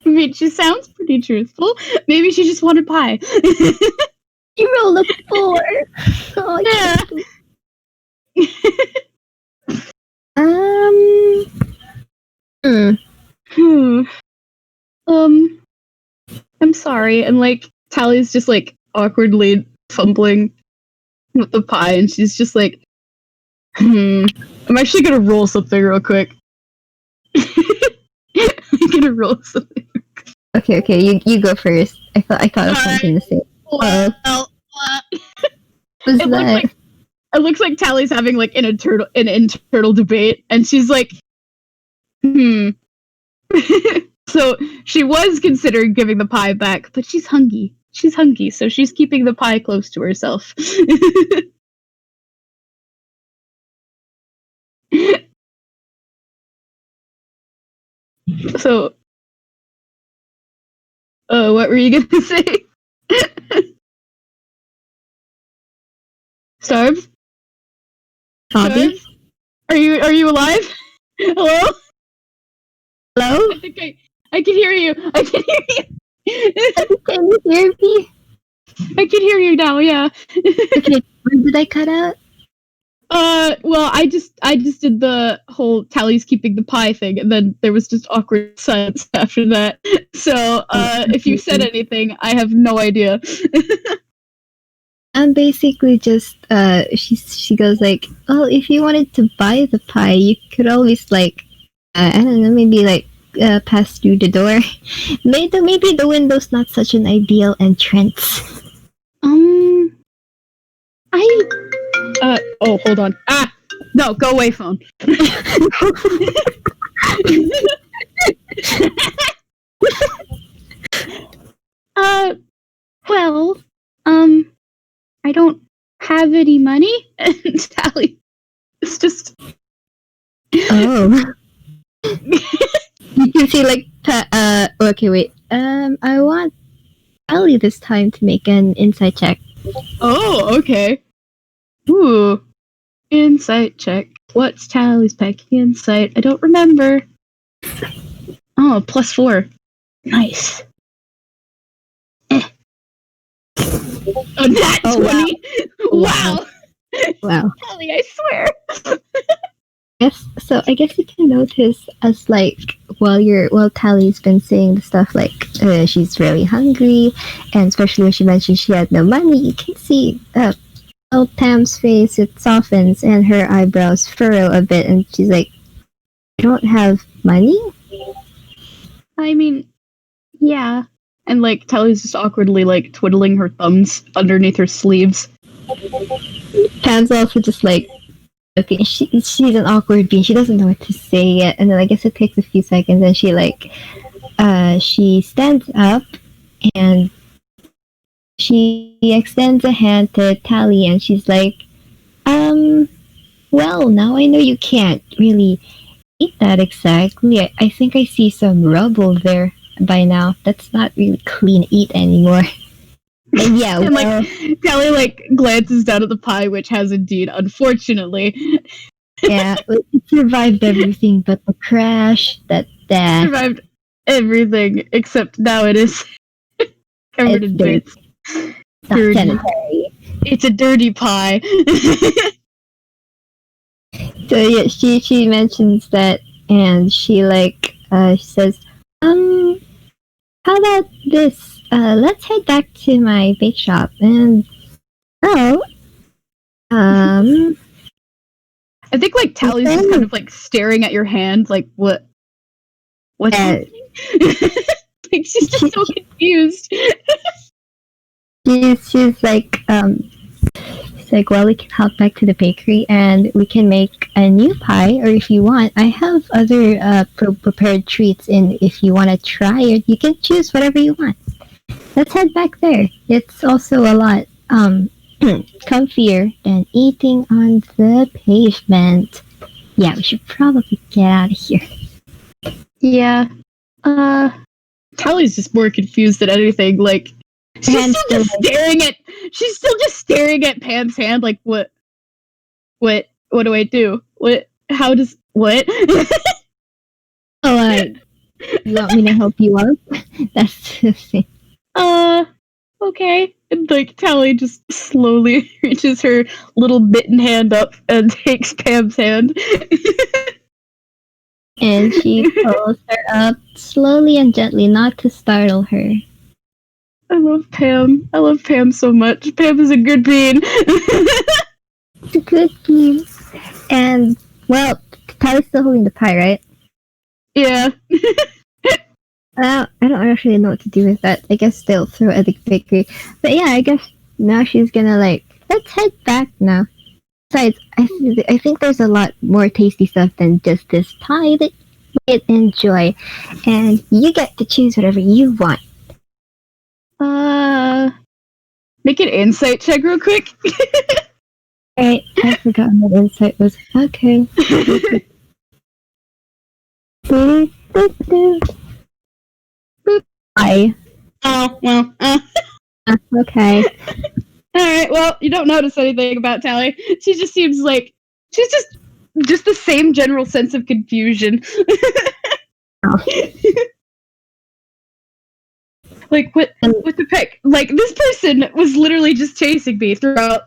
mean, she sounds pretty truthful. Maybe she just wanted pie. You rolled a 4. Oh, yeah. I'm sorry. And like, Tally's just like awkwardly fumbling with the pie, and she's just like, I'm actually gonna roll something real quick. I'm gonna roll something. Okay, you go first. I thought of something to say. What's that? It looks like Tally's having like an internal debate, and she's like, So she was considering giving the pie back, but she's hungry. She's hungry, so she's keeping the pie close to herself. So, what were you gonna say? Starve? Bobby? Are you alive? Hello? Hello? I can hear you. I can hear you. Can you hear me? I can hear you now, yeah. Okay, when did I cut out? Well, I just did the whole Tally's keeping the pie thing, and then there was just awkward silence after that. So, if you said anything, I have no idea. I'm basically just, she goes like, oh, if you wanted to buy the pie, you could always like, I don't know, maybe like, pass through the door. Maybe the window's not such an ideal entrance. Oh, hold on. No, go away, phone. Well, I don't have any money, and Tally is just... Oh. You can see like, okay, wait. I want Tally this time to make an insight check. Oh, okay. Ooh. Insight check. What's Tally's packing insight? I don't remember. Oh, +4. Nice. Oh, nat 20? Wow. Wow. Tally, I swear. Yes, so I guess you can notice as like while Tally's been saying the stuff like she's really hungry, and especially when she mentioned she had no money, you can see Pam's face, it softens and her eyebrows furrow a bit, and she's like, don't have money? I mean, yeah. And like Tally's just awkwardly like twiddling her thumbs underneath her sleeves. Pam's also just like, okay, she's an awkward being. She doesn't know what to say yet, and then I guess it takes a few seconds, and she stands up and she extends a hand to Tally, and she's like, well, now I know you can't really eat that exactly. I think I see some rubble there by now. That's not really clean eat anymore. And yeah, and like Tally like glances down at the pie, which has indeed, unfortunately, yeah, it survived everything but the crash. That survived everything except now it is covered in bits. Not sanitary. It's a dirty pie. So yeah, she mentions that, and she says, how about this? Let's head back to my bake shop, and I think like Tally's just kind of like staring at your hand, like what's happening? Like she's just so confused. She's like, well, we can hop back to the bakery and we can make a new pie, or if you want, I have other prepared treats, and if you want to try it, you can choose whatever you want. Let's head back there. It's also a lot comfier than eating on the pavement. Yeah, we should probably get out of here. Yeah. Tally's just more confused than anything. Like she's still just staring at Pam's hand. Like what do I do? What? You want me to help you up? That's the thing. Okay. And like Tally just slowly reaches her little mitten hand up and takes Pam's hand. And she pulls her up slowly and gently, not to startle her. I love Pam. I love Pam so much. Pam is a good bean. It's a good bean. And, well, Tally's still holding the pie, right? Yeah. I don't actually know what to do with that. I guess they'll throw it at the bakery. But yeah, I guess now she's gonna let's head back now. Besides, I think there's a lot more tasty stuff than just this pie that you might enjoy. And you get to choose whatever you want. Make an insight check real quick. Alright, I forgot what insight was. Okay. I. Oh, well. Okay. Alright, well, you don't notice anything about Tally. She just seems like she's just the same general sense of confusion. Oh. Like what the heck? Like this person was literally just chasing me throughout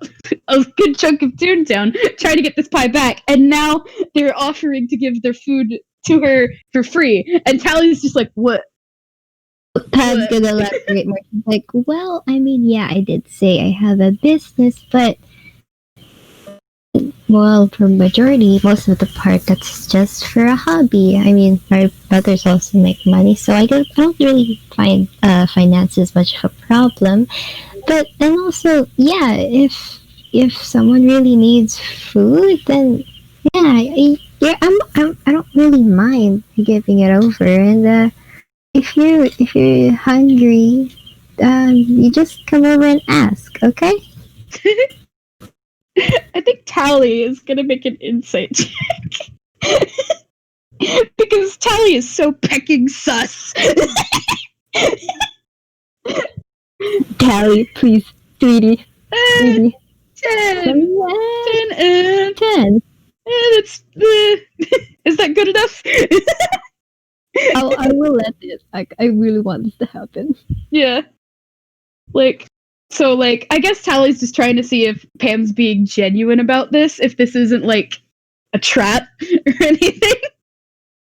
a good chunk of Toontown, trying to get this pie back, and now they're offering to give their food to her for free. And Tally's just like, what? Pam's gonna elaborate more. She's like, well, I mean, yeah, I did say I have a business, but well, for majority, most of the part, that's just for a hobby. I mean, my brothers also make money, so I don't really find finances much of a problem. But then also, yeah, if someone really needs food, then yeah, I don't really mind giving it over. And if you're hungry, you just come over and ask, okay? I think Tally is gonna make an insight check. Because Tally is so pecking sus. Tally, please, sweetie. 10. 10. That's is that good enough? I will let this. I really want this to happen. Yeah. So, I guess Tally's just trying to see if Pam's being genuine about this, if this isn't, a trap or anything.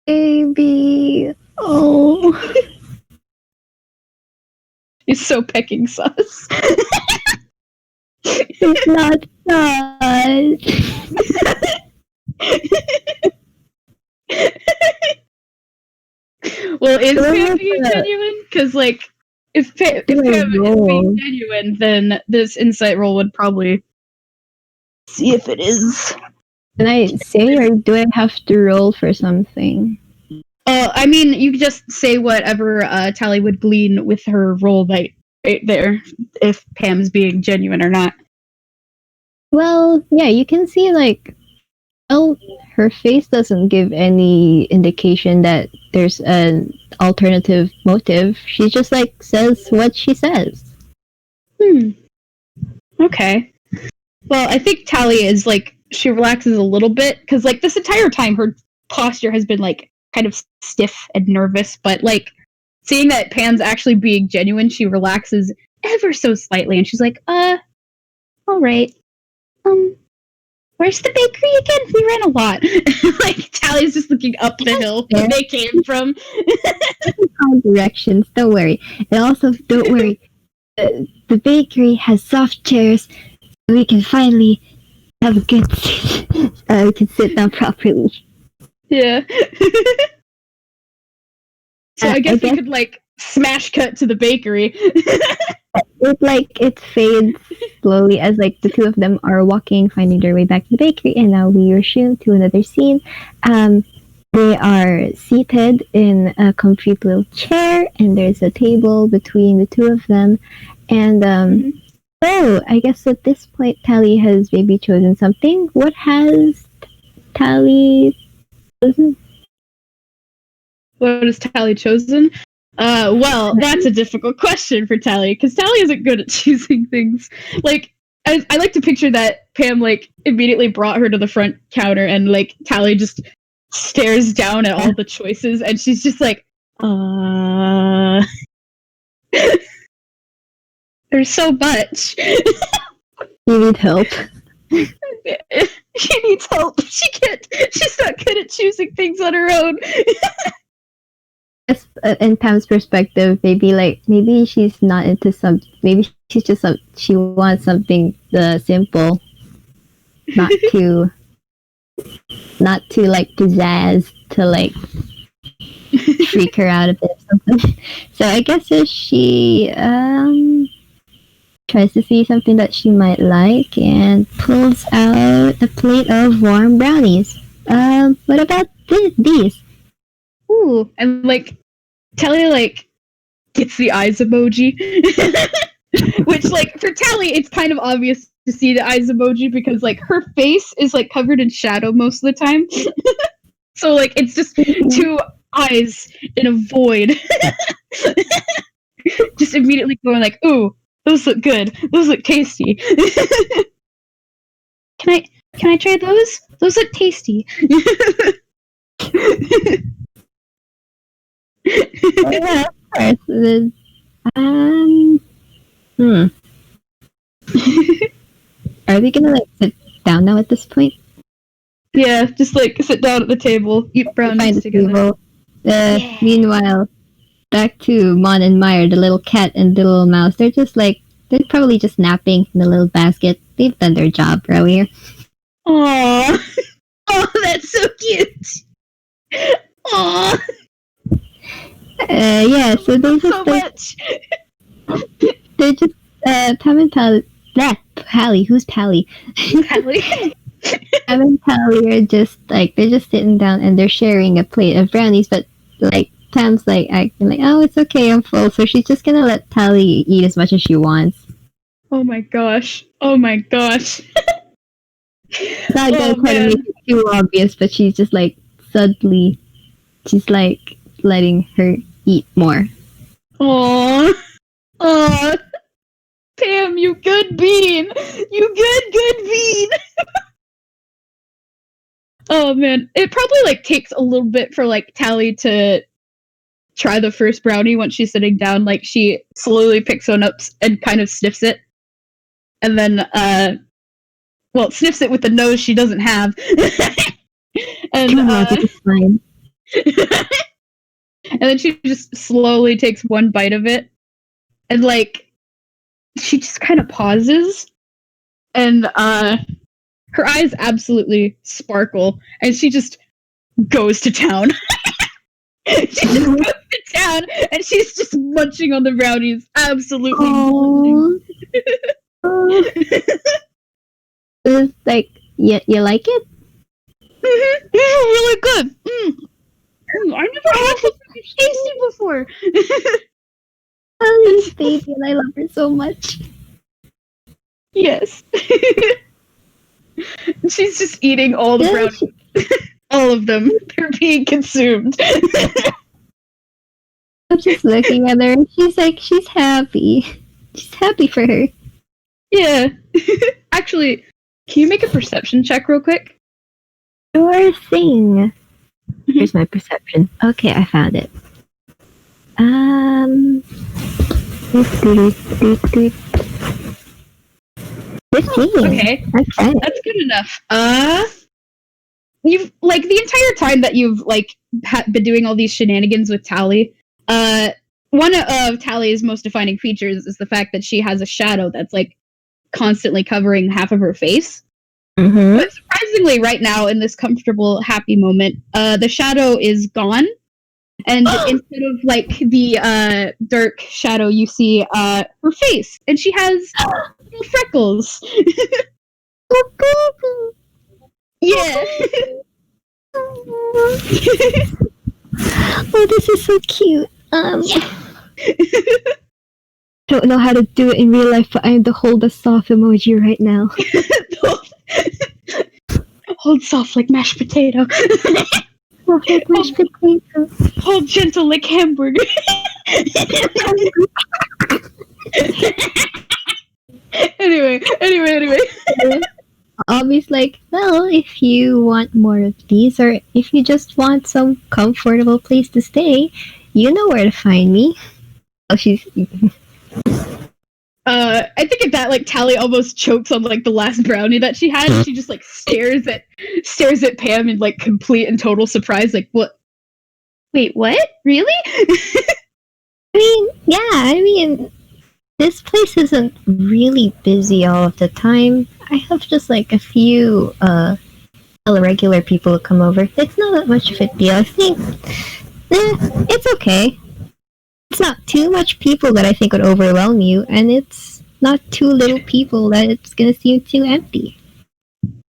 Baby. Oh. He's so pecking sus. It's not sus. Well, is So Pam like being a genuine? Because, like, if Pam is roll. being genuine, then this insight roll would probably see if it is. Can I say, or do I have to roll for something? I mean, you could just say whatever Tally would glean with her roll right there, if Pam's being genuine or not. Well, yeah, you can see, like, well, her face doesn't give any indication that there's an alternative motive. She just, like, says what she says. Okay. Well, I think Tally is, like, she relaxes a little bit, because, like, this entire time her posture has been, like, kind of stiff and nervous, but, like, seeing that Pam's actually being genuine, she relaxes ever so slightly, and she's like, alright. Where's the bakery again? We ran a lot. Like, Tally's just looking up the hill that they came from. All directions, don't worry. And also, don't worry, the bakery has soft chairs, so we can finally have a good seat. We can sit down properly. Yeah. So I guess we could, like, smash cut to the bakery. It fades slowly as, like, the two of them are walking, finding their way back to the bakery, and now we resume to another scene. They are seated in a comfy little chair, and there's a table between the two of them. And I guess at this point, Tally has maybe chosen something. What has Tally chosen? What has Tally chosen? Well, that's a difficult question for Tally, because Tally isn't good at choosing things. Like, I like to picture that Pam, like, immediately brought her to the front counter, and, like, Tally just stares down at all the choices, and she's just like, there's so much. You need help. She needs help. She's not good at choosing things on her own. In Pam's perspective, maybe she's not into maybe she's just she wants something simple, not too like pizzazz to like freak her out a bit or something. So I guess if she tries to see something that she might like and pulls out a plate of warm brownies. What about these? Ooh, and like Tally like gets the eyes emoji. Which like for Tally it's kind of obvious to see the eyes emoji because like her face is like covered in shadow most of the time. So like it's just two eyes in a void. Just immediately going like, ooh, those look good. Those look tasty. Can I try those? Those look tasty. Yeah, of course. Are we gonna like sit down now at this point? Yeah, just like sit down at the table, eat brownies together. Meanwhile, back to Mon and Meyer, the little cat and the little mouse. They're probably just napping in the little basket. They've done their job earlier. Aww. Oh, that's so cute. Aww. Yeah, so they just so much. They're just Pam and Pally. Who's Pally? Pally. Pam and Pally are just like they're just sitting down and they're sharing a plate of brownies, but like Pam's like acting like, oh, it's okay, I'm full. So she's just gonna let Pally eat as much as she wants. Oh my gosh. Oh my gosh. Not gonna try to make it too obvious, but she's just like suddenly, she's like letting her eat more. Aww. Aww. Pam, you good bean. You good bean. Oh man, it probably like takes a little bit for like Tally to try the first brownie once she's sitting down. Like she slowly picks one up and kind of sniffs it, and then sniffs it with the nose she doesn't have. And fine. And then she just slowly takes one bite of it, and like she just kind of pauses, and her eyes absolutely sparkle, and she just goes to town. She just goes to down, and she's just munching on the brownies. Absolutely. It's like, you like it? Really good. I never had something tasty before. Ellie's baby, and I love her so much. Yes. She's just eating all the brownies. All of them. They're being consumed. I'm just looking at her, and she's like, she's happy. She's happy for her. Yeah. Actually, can you make a perception check real quick? Sure thing. Here's my perception. Okay, I found it. 15. Okay. That's good enough. You've like the entire time that you've like been doing all these shenanigans with Tally. One of Tally's most defining features is the fact that she has a shadow that's like constantly covering half of her face. Mm-hmm. But surprisingly, right now in this comfortable, happy moment, the shadow is gone, and instead of like the dark shadow, you see her face, and she has little freckles. Oh, baby. Yeah. Oh, this is so cute. Don't know how to do it in real life, but I am the hold us soft emoji right now. Hold soft like mashed potato. Soft like mashed potato. Hold gentle like hamburger. Anyway. Obviously, like, well, if you want more of these, or if you just want some comfortable place to stay, you know where to find me. Oh, she's... I think at that, like, Tally almost chokes on, like, the last brownie that she had, and she just, like, stares at Pam in, like, complete and total surprise, like, what? Wait, what? Really? I mean, this place isn't really busy all of the time. I have just, like, a few, regular people come over. It's not that much of a deal. I think, it's okay. It's not too much people that I think would overwhelm you, and it's not too little people that it's gonna seem too empty.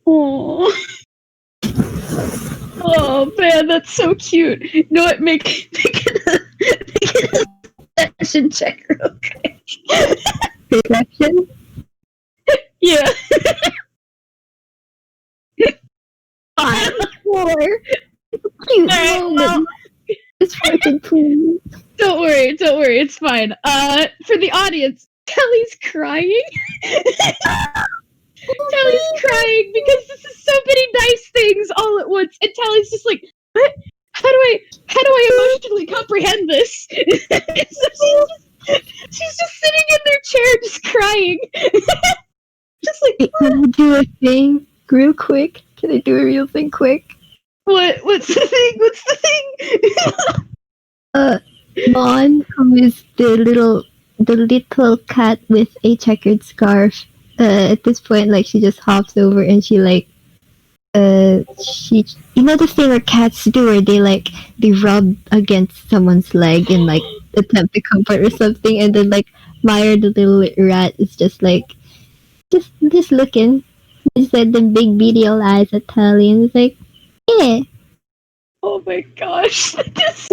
Oh. Oh man, that's so cute. You know what? Make it a perception check real quick. Perception? Yeah. 4. Cute Alright, moment. well, It's fucking cool. Don't worry, it's fine. For the audience, Tally's crying. Tally's crying because this is so many nice things all at once, and Tally's just like, what? How do I emotionally comprehend this? So she's just sitting in their chair, just crying. Just like, Can I do a thing real quick? Can I do a real thing quick? What's the thing? Mon, who is the little cat with a checkered scarf, at this point, like, she just hops over and she, like, she, you know the thing where cats do, where they rub against someone's leg and, like, attempt to comfort or something, and then, like, Meyer, the little rat, is just, like, just looking. He said the big beady old eyes at Tally, and it's like, yeah. Oh my gosh. Tally's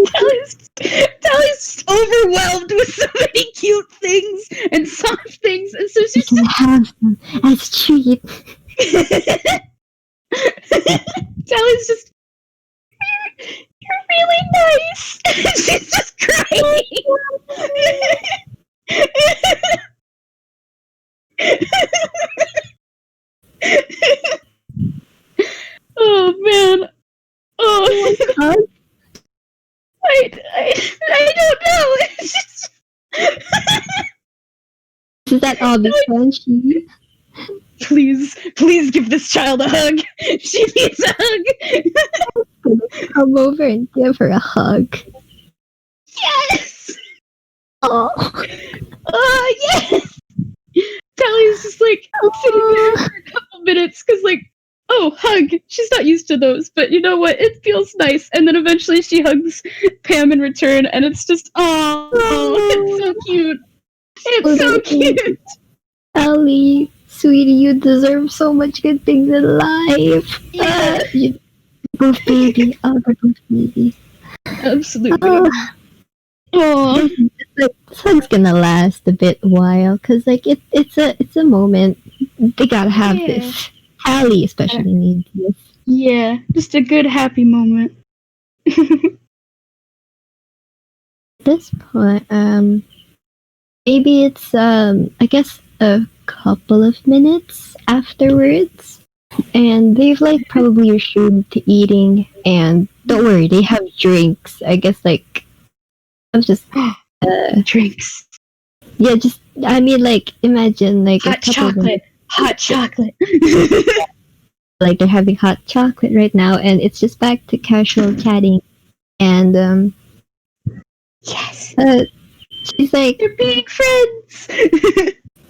just overwhelmed with so many cute things and soft things, and so she's just have them as treat. Tally's just, you're really nice. She's just crying. Oh man. Oh, I don't know. It's just... Is that all because she? Please give this child a hug. She needs a hug. Come over and give her a hug. Yes. Oh. Yes. Tally's just like sitting there for a couple minutes because, like, oh, hug. She's not used to those, but you know what? It feels nice. And then eventually she hugs Pam in return, and it's just, oh, it's so cute. It's so cute. Ellie, sweetie, you deserve so much good things in life. Yeah. Good baby. Oh, good baby. Absolutely. Oh. This hug's gonna last a bit while, cause like it's a moment. They gotta have this. Hallie especially needs this. Yeah, just a good happy moment. At this point, maybe it's I guess a couple of minutes afterwards, and they've like probably resumed to eating, and don't worry, they have drinks. I guess like I'm just drinks. Yeah, just I mean like imagine like hot chocolate. Hot chocolate. Like they're having hot chocolate right now, and it's just back to casual chatting, and yes, she's like, they're being friends.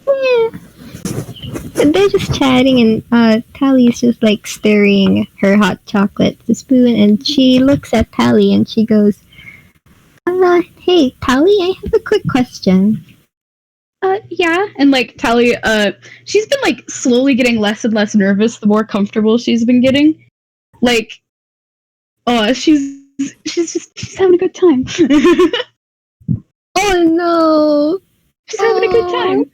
Yeah, and they're just chatting, and Tally's just like stirring her hot chocolate with a spoon, and she looks at Tally and she goes, "Hey, Tally, I have a quick question." Yeah, and like Tally, she's been like slowly getting less and less nervous the more comfortable she's been getting. Like, she's having a good time. Oh no, she's having a good time.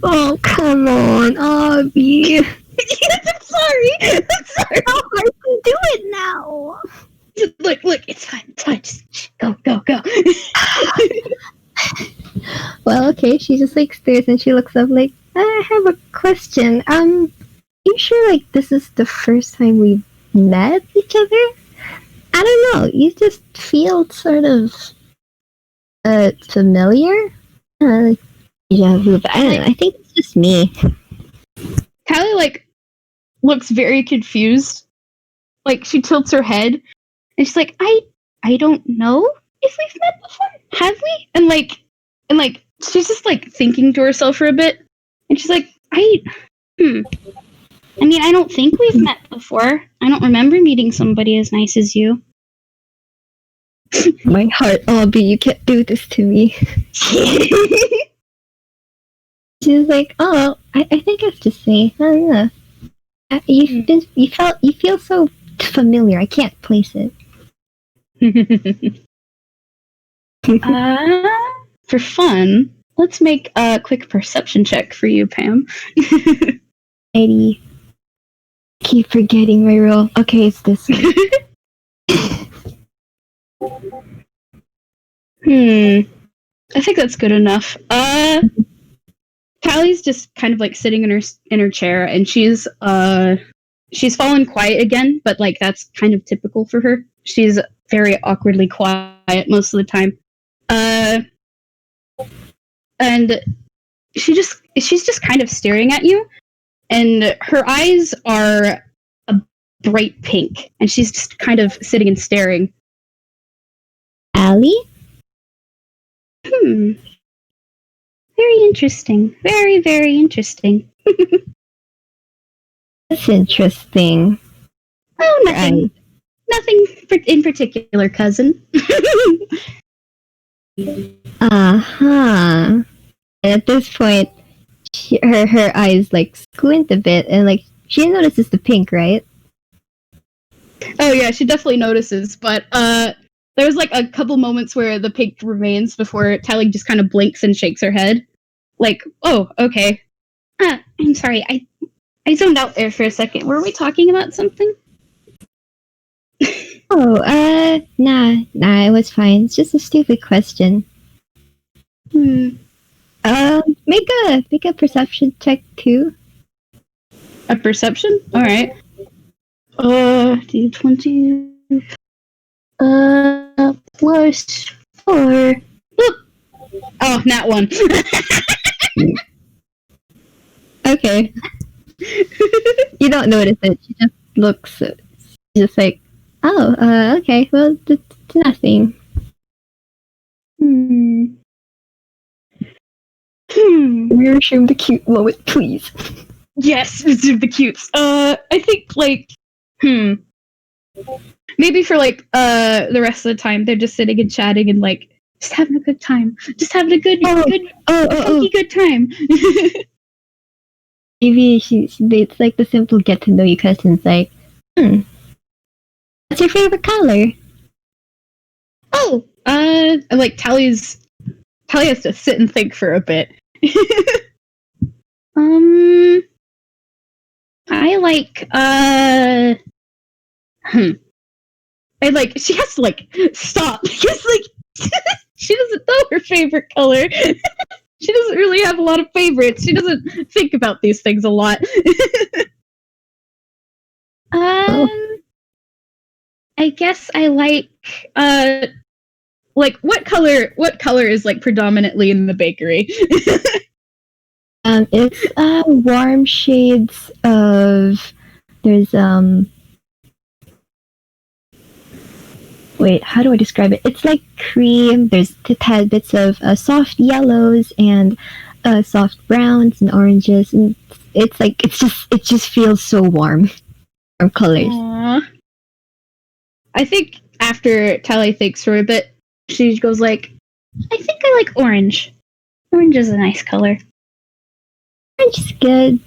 Oh, come on, Abby. I'm sorry. How hard to do it now? Look, it's fine. Just go. Well, okay, she just like stares and she looks up like, I have a question. You sure like this is the first time we've met each other? I don't know, you just feel sort of familiar? Yeah, but I don't know, I think it's just me. Tally like looks very confused. Like she tilts her head and she's like, I don't know if we've met before. Have we? And like she's just like thinking to herself for a bit, and she's like, I mean, I don't think we've met before. I don't remember meeting somebody as nice as you. My heart, Abby, you can't do this to me. She's like, oh, I think I have to say, I don't know. You feel so familiar. I can't place it. For fun, let's make a quick perception check for you, Pam. I keep forgetting my roll. Okay, it's this one. I think that's good enough. Tally's just kind of like sitting in her chair, and she's fallen quiet again, but like that's kind of typical for her. She's very awkwardly quiet most of the time. And she's just kind of staring at you, and her eyes are a bright pink, and she's just kind of sitting and staring. Allie? Very interesting. Very, very interesting. That's interesting. Oh, nothing. Nothing in particular, cousin. Uh-huh. At this point, her eyes like squint a bit, and like she notices the pink, right? Oh yeah, she definitely notices, but there's like a couple moments where the pink remains before Tally just kind of blinks and shakes her head. Like, oh, okay. I'm sorry, I zoned out there for a second. Were we talking about something? Oh, nah, it was fine. It's just a stupid question. Make a perception check too. A perception? Alright. D20. Plus 4. Boop. Oh, nat 1. Okay. You don't notice it. She just looks, just like, oh, okay, well, it's nothing. Resume the cute moment, please. Yes, resume the cutes. I think like, maybe for like the rest of the time they're just sitting and chatting and like just having a good time, just having a funky good time. Maybe it's like the simple get to know you questions like, what's your favorite color? Oh, like Tally has to sit and think for a bit. I like she has to like stop because like she doesn't know her favorite color. She doesn't really have a lot of favorites. She doesn't think about these things a lot. I guess I like what color is like predominantly in the bakery? It's warm shades of there's wait, how do I describe it? It's like cream. There's tad bits of soft yellows and soft browns and oranges, and it's like it just feels so warm. Warm colors. Aww. I think after Tally thinks for a bit, she goes like, I think I like orange. Orange is a nice color. Orange is good.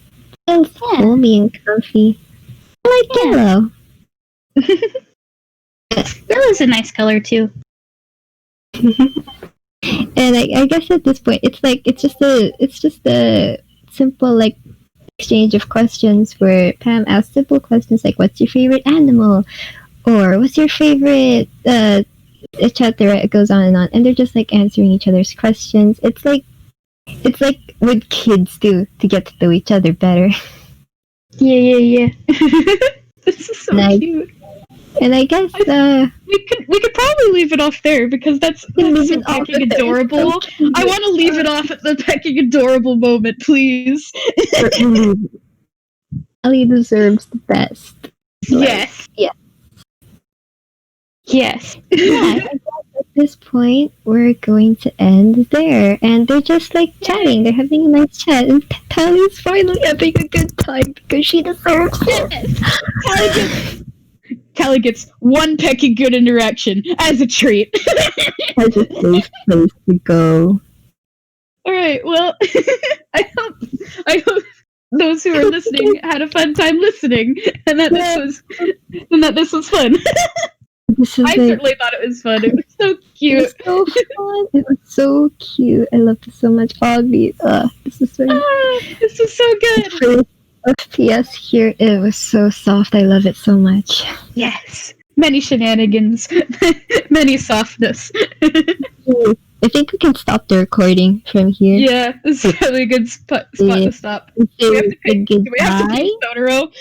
Feels foamy and comfy. I like yellow. Yellow's a nice color too. And I guess at this point, it's just a simple like exchange of questions where Pam asks simple questions like, "What's your favorite animal?" or "What's your favorite?" Etc. It goes on, and they're just like answering each other's questions. It's like what kids do to get to know each other better. Yeah. This is so cute. And I guess we could probably leave it off there because that's so fucking adorable. I want to leave it off at the pecking adorable moment, please. Ellie deserves the best. Yes. Yeah. Yes. Yeah, I guess at this point we're going to end there, and they're just like chatting. They're having a nice chat, and Tally's finally having a good time because she deserves it. Tally gets one pecking good interaction as a treat. As a safe place to go. All right. Well, I hope those who are listening had a fun time listening, and that this was fun. I certainly thought it was fun. It was so cute. It was so fun. It was so cute. I loved it so much. This was so this was so good. For FPS here, it was so soft. I love it so much. Yes. Many shenanigans. Many softness. I think we can stop the recording from here. Yeah, this is probably a good spot to stop. Do we have to pick Totoro?